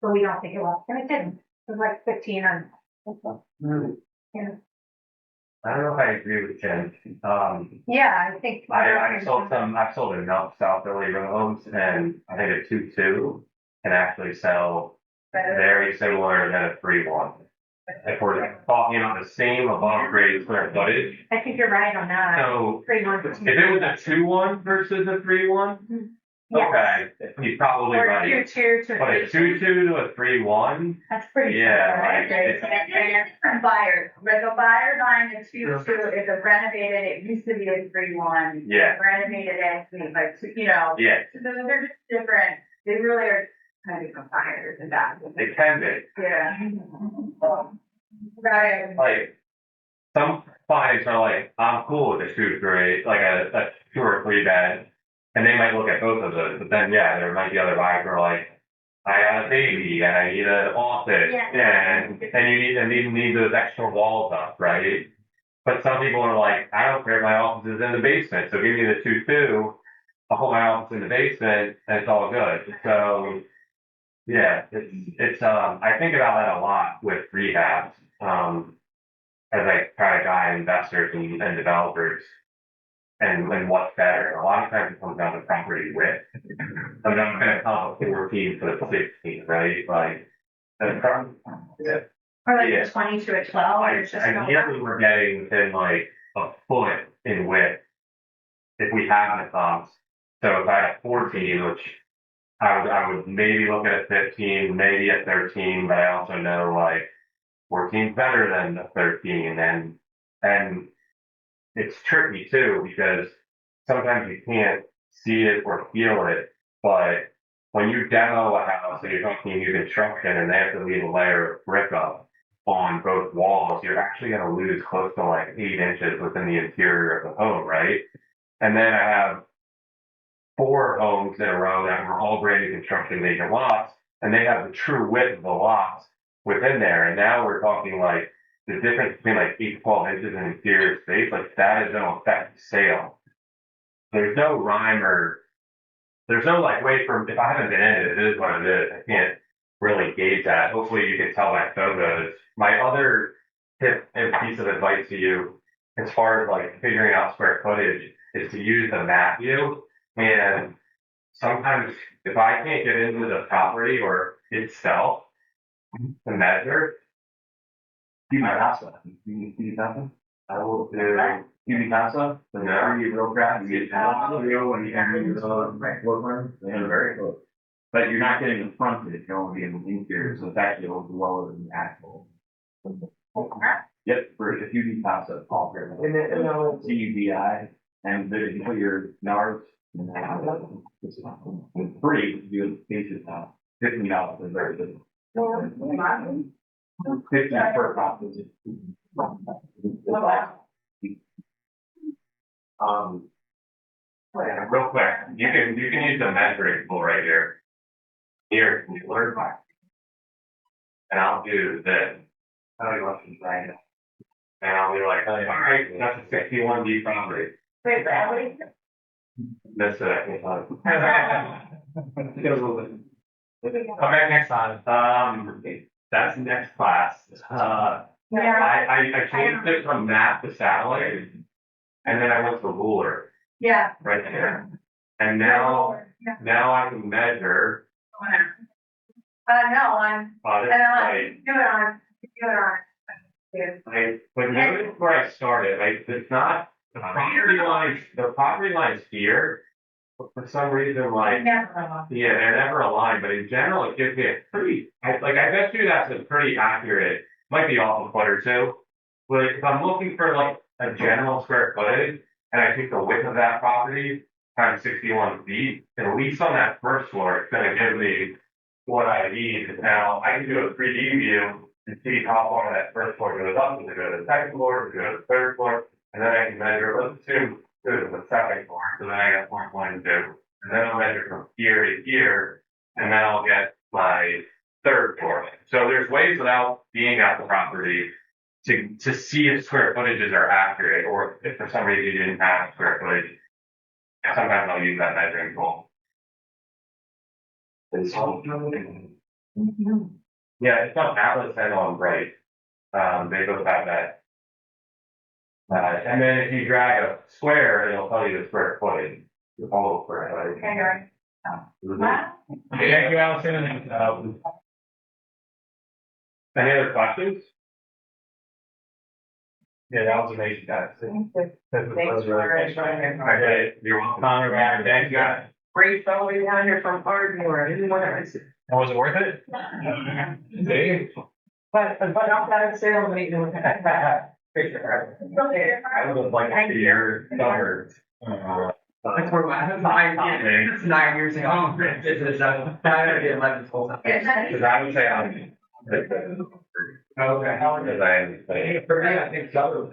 [SPEAKER 1] But we don't think it will. And it didn't. It was like 15 on. Yeah.
[SPEAKER 2] I don't know if I agree with Jen.
[SPEAKER 1] Yeah, I think.
[SPEAKER 2] I've sold enough South Philly row homes, and I think a 2-2 can actually sell very similar than a 3-1. If we're talking about the same above grade square footage.
[SPEAKER 1] I think you're right on that.
[SPEAKER 2] So
[SPEAKER 1] 3-1.
[SPEAKER 2] if it was a 2-1 versus a 3-1,
[SPEAKER 1] Yes.
[SPEAKER 2] okay, you're probably
[SPEAKER 1] Or
[SPEAKER 2] right.
[SPEAKER 1] 2-2 to
[SPEAKER 2] But a 2-2 to a 3-1,
[SPEAKER 1] That's pretty.
[SPEAKER 2] yeah,
[SPEAKER 1] similar, right?
[SPEAKER 2] like,
[SPEAKER 4] different buyers, like a buyer buying a 2-2, if it's renovated, it used to be a 3-1.
[SPEAKER 2] Yeah.
[SPEAKER 4] Renovated it, like, you know.
[SPEAKER 2] yeah,
[SPEAKER 4] So they're just different, they really are kind of different buyers and that.
[SPEAKER 2] it can be.
[SPEAKER 4] Yeah.
[SPEAKER 1] Right.
[SPEAKER 2] Like, some clients are like, I'm cool with a 2-3, like a 2 or 3 bed, and they might look at both of those, but then, yeah, there might be other buyers who are like, I got a baby, and I need an office,
[SPEAKER 4] Yeah.
[SPEAKER 2] and you need those extra walls up, right? But some people are like, I don't care if my office is in the basement, so give me the 2-2, I'll put my office in the basement, and it's all good. So, yeah, it's I think about that a lot with rehabs, as I try to guide investors and developers, and what's better. A lot of times it comes down to property width. I'm not going to comp a 14 for the 16, right? Like, yeah.
[SPEAKER 1] Or like
[SPEAKER 2] Yeah.
[SPEAKER 1] a 20 to a 12, or it's just.
[SPEAKER 2] Ideally, we're getting within like a foot in width if we have the comps. So if I have 14, which I would maybe look at a 15, maybe a 13, but I also know like 14 is better than a 13, and it's tricky too because sometimes you can't see it or feel it, but when you demo a house and you're talking new construction and they have to leave a layer of brick up on both walls, you're actually going to lose close to like 8 inches within the interior of the home, right? And then I have 4 homes in a row that were all brand new construction vacant lots, and they have the true width of the lots within there. And now we're talking like the difference between like 8 to 12 inches in interior space, like that is going to affect sale. There's no rhyme or there's no like way for, if I haven't been in it, it is what it is. I can't really gauge that. Hopefully you can tell by photos. My other tip and piece of advice to you, as far as like figuring out square footage, is to use the map view. And sometimes if I can't get into the property or itself to measure,
[SPEAKER 3] Do my casa. You nothing? I will do. You do casa? The area real craft. You get real and you area woodland. They're very close. But you're not getting the frontage. You're only getting the interior, so it's actually a little lower than the actual. Yep, for if you do casa, it's all fair. And then CUBI, and then you put your yards
[SPEAKER 5] It's free, to do pieces now, $15 for version. 50 per copy.
[SPEAKER 2] Real quick, you can use the measuring tool right here. Here, you learn by. And I'll do this. How do you want to try it? And I'll be like, all right, that's a 61D property.
[SPEAKER 4] Wait, Bradley?
[SPEAKER 2] That's it, I can tell you.
[SPEAKER 6] Okay, next time.
[SPEAKER 2] That's next class.
[SPEAKER 1] Yeah.
[SPEAKER 2] I changed it from map to satellite. And then I went to ruler
[SPEAKER 1] Yeah.
[SPEAKER 2] right there. And now I can measure.
[SPEAKER 1] No, I'm,
[SPEAKER 2] This
[SPEAKER 1] and I
[SPEAKER 2] like,
[SPEAKER 1] do it on,
[SPEAKER 2] but notice where I started, like, it's not, the property lines here, but for some reason, like, yeah, they're never aligned, but in general, it gives me a pretty, I bet you that's a pretty accurate, might be off a foot or two. But if I'm looking for like a general square footage, and I take the width of that property times 61 feet, at least on that first floor, it's gonna give me what I need. Now, I can do a 3D view and see how far that first floor goes up, does it go to the second floor, does it go to the third floor, and then I can measure, let's assume it goes to the second floor, so then I got 1.2, and then I'll measure from here to here, and then I'll get my third floor. So there's ways without being at the property to see if square footages are accurate, or if for some reason you didn't have square footage. Sometimes I'll use that measuring tool. Yeah, it's not Atlas and on Bright. They both have that. And then if you drag a square, it'll tell you the square footage. The whole square footage.
[SPEAKER 1] Okay, right.
[SPEAKER 6] Thank you, Allison.
[SPEAKER 2] Any other questions?
[SPEAKER 6] Yeah, that was amazing, guys.
[SPEAKER 1] Thanks for
[SPEAKER 2] Okay, you're welcome.
[SPEAKER 6] Connor, Ryan, thank you, guys.
[SPEAKER 5] Great fellow down here from Ardmore, anyone else?
[SPEAKER 6] Was it worth it? See?
[SPEAKER 5] But outside sales meeting. Picture.
[SPEAKER 2] I would like to see your numbers.
[SPEAKER 5] That's where it's 9 years ago. This is 11 full time.
[SPEAKER 2] Because I would say I'm.
[SPEAKER 5] Okay.
[SPEAKER 2] Because I am.
[SPEAKER 5] For me, I think so.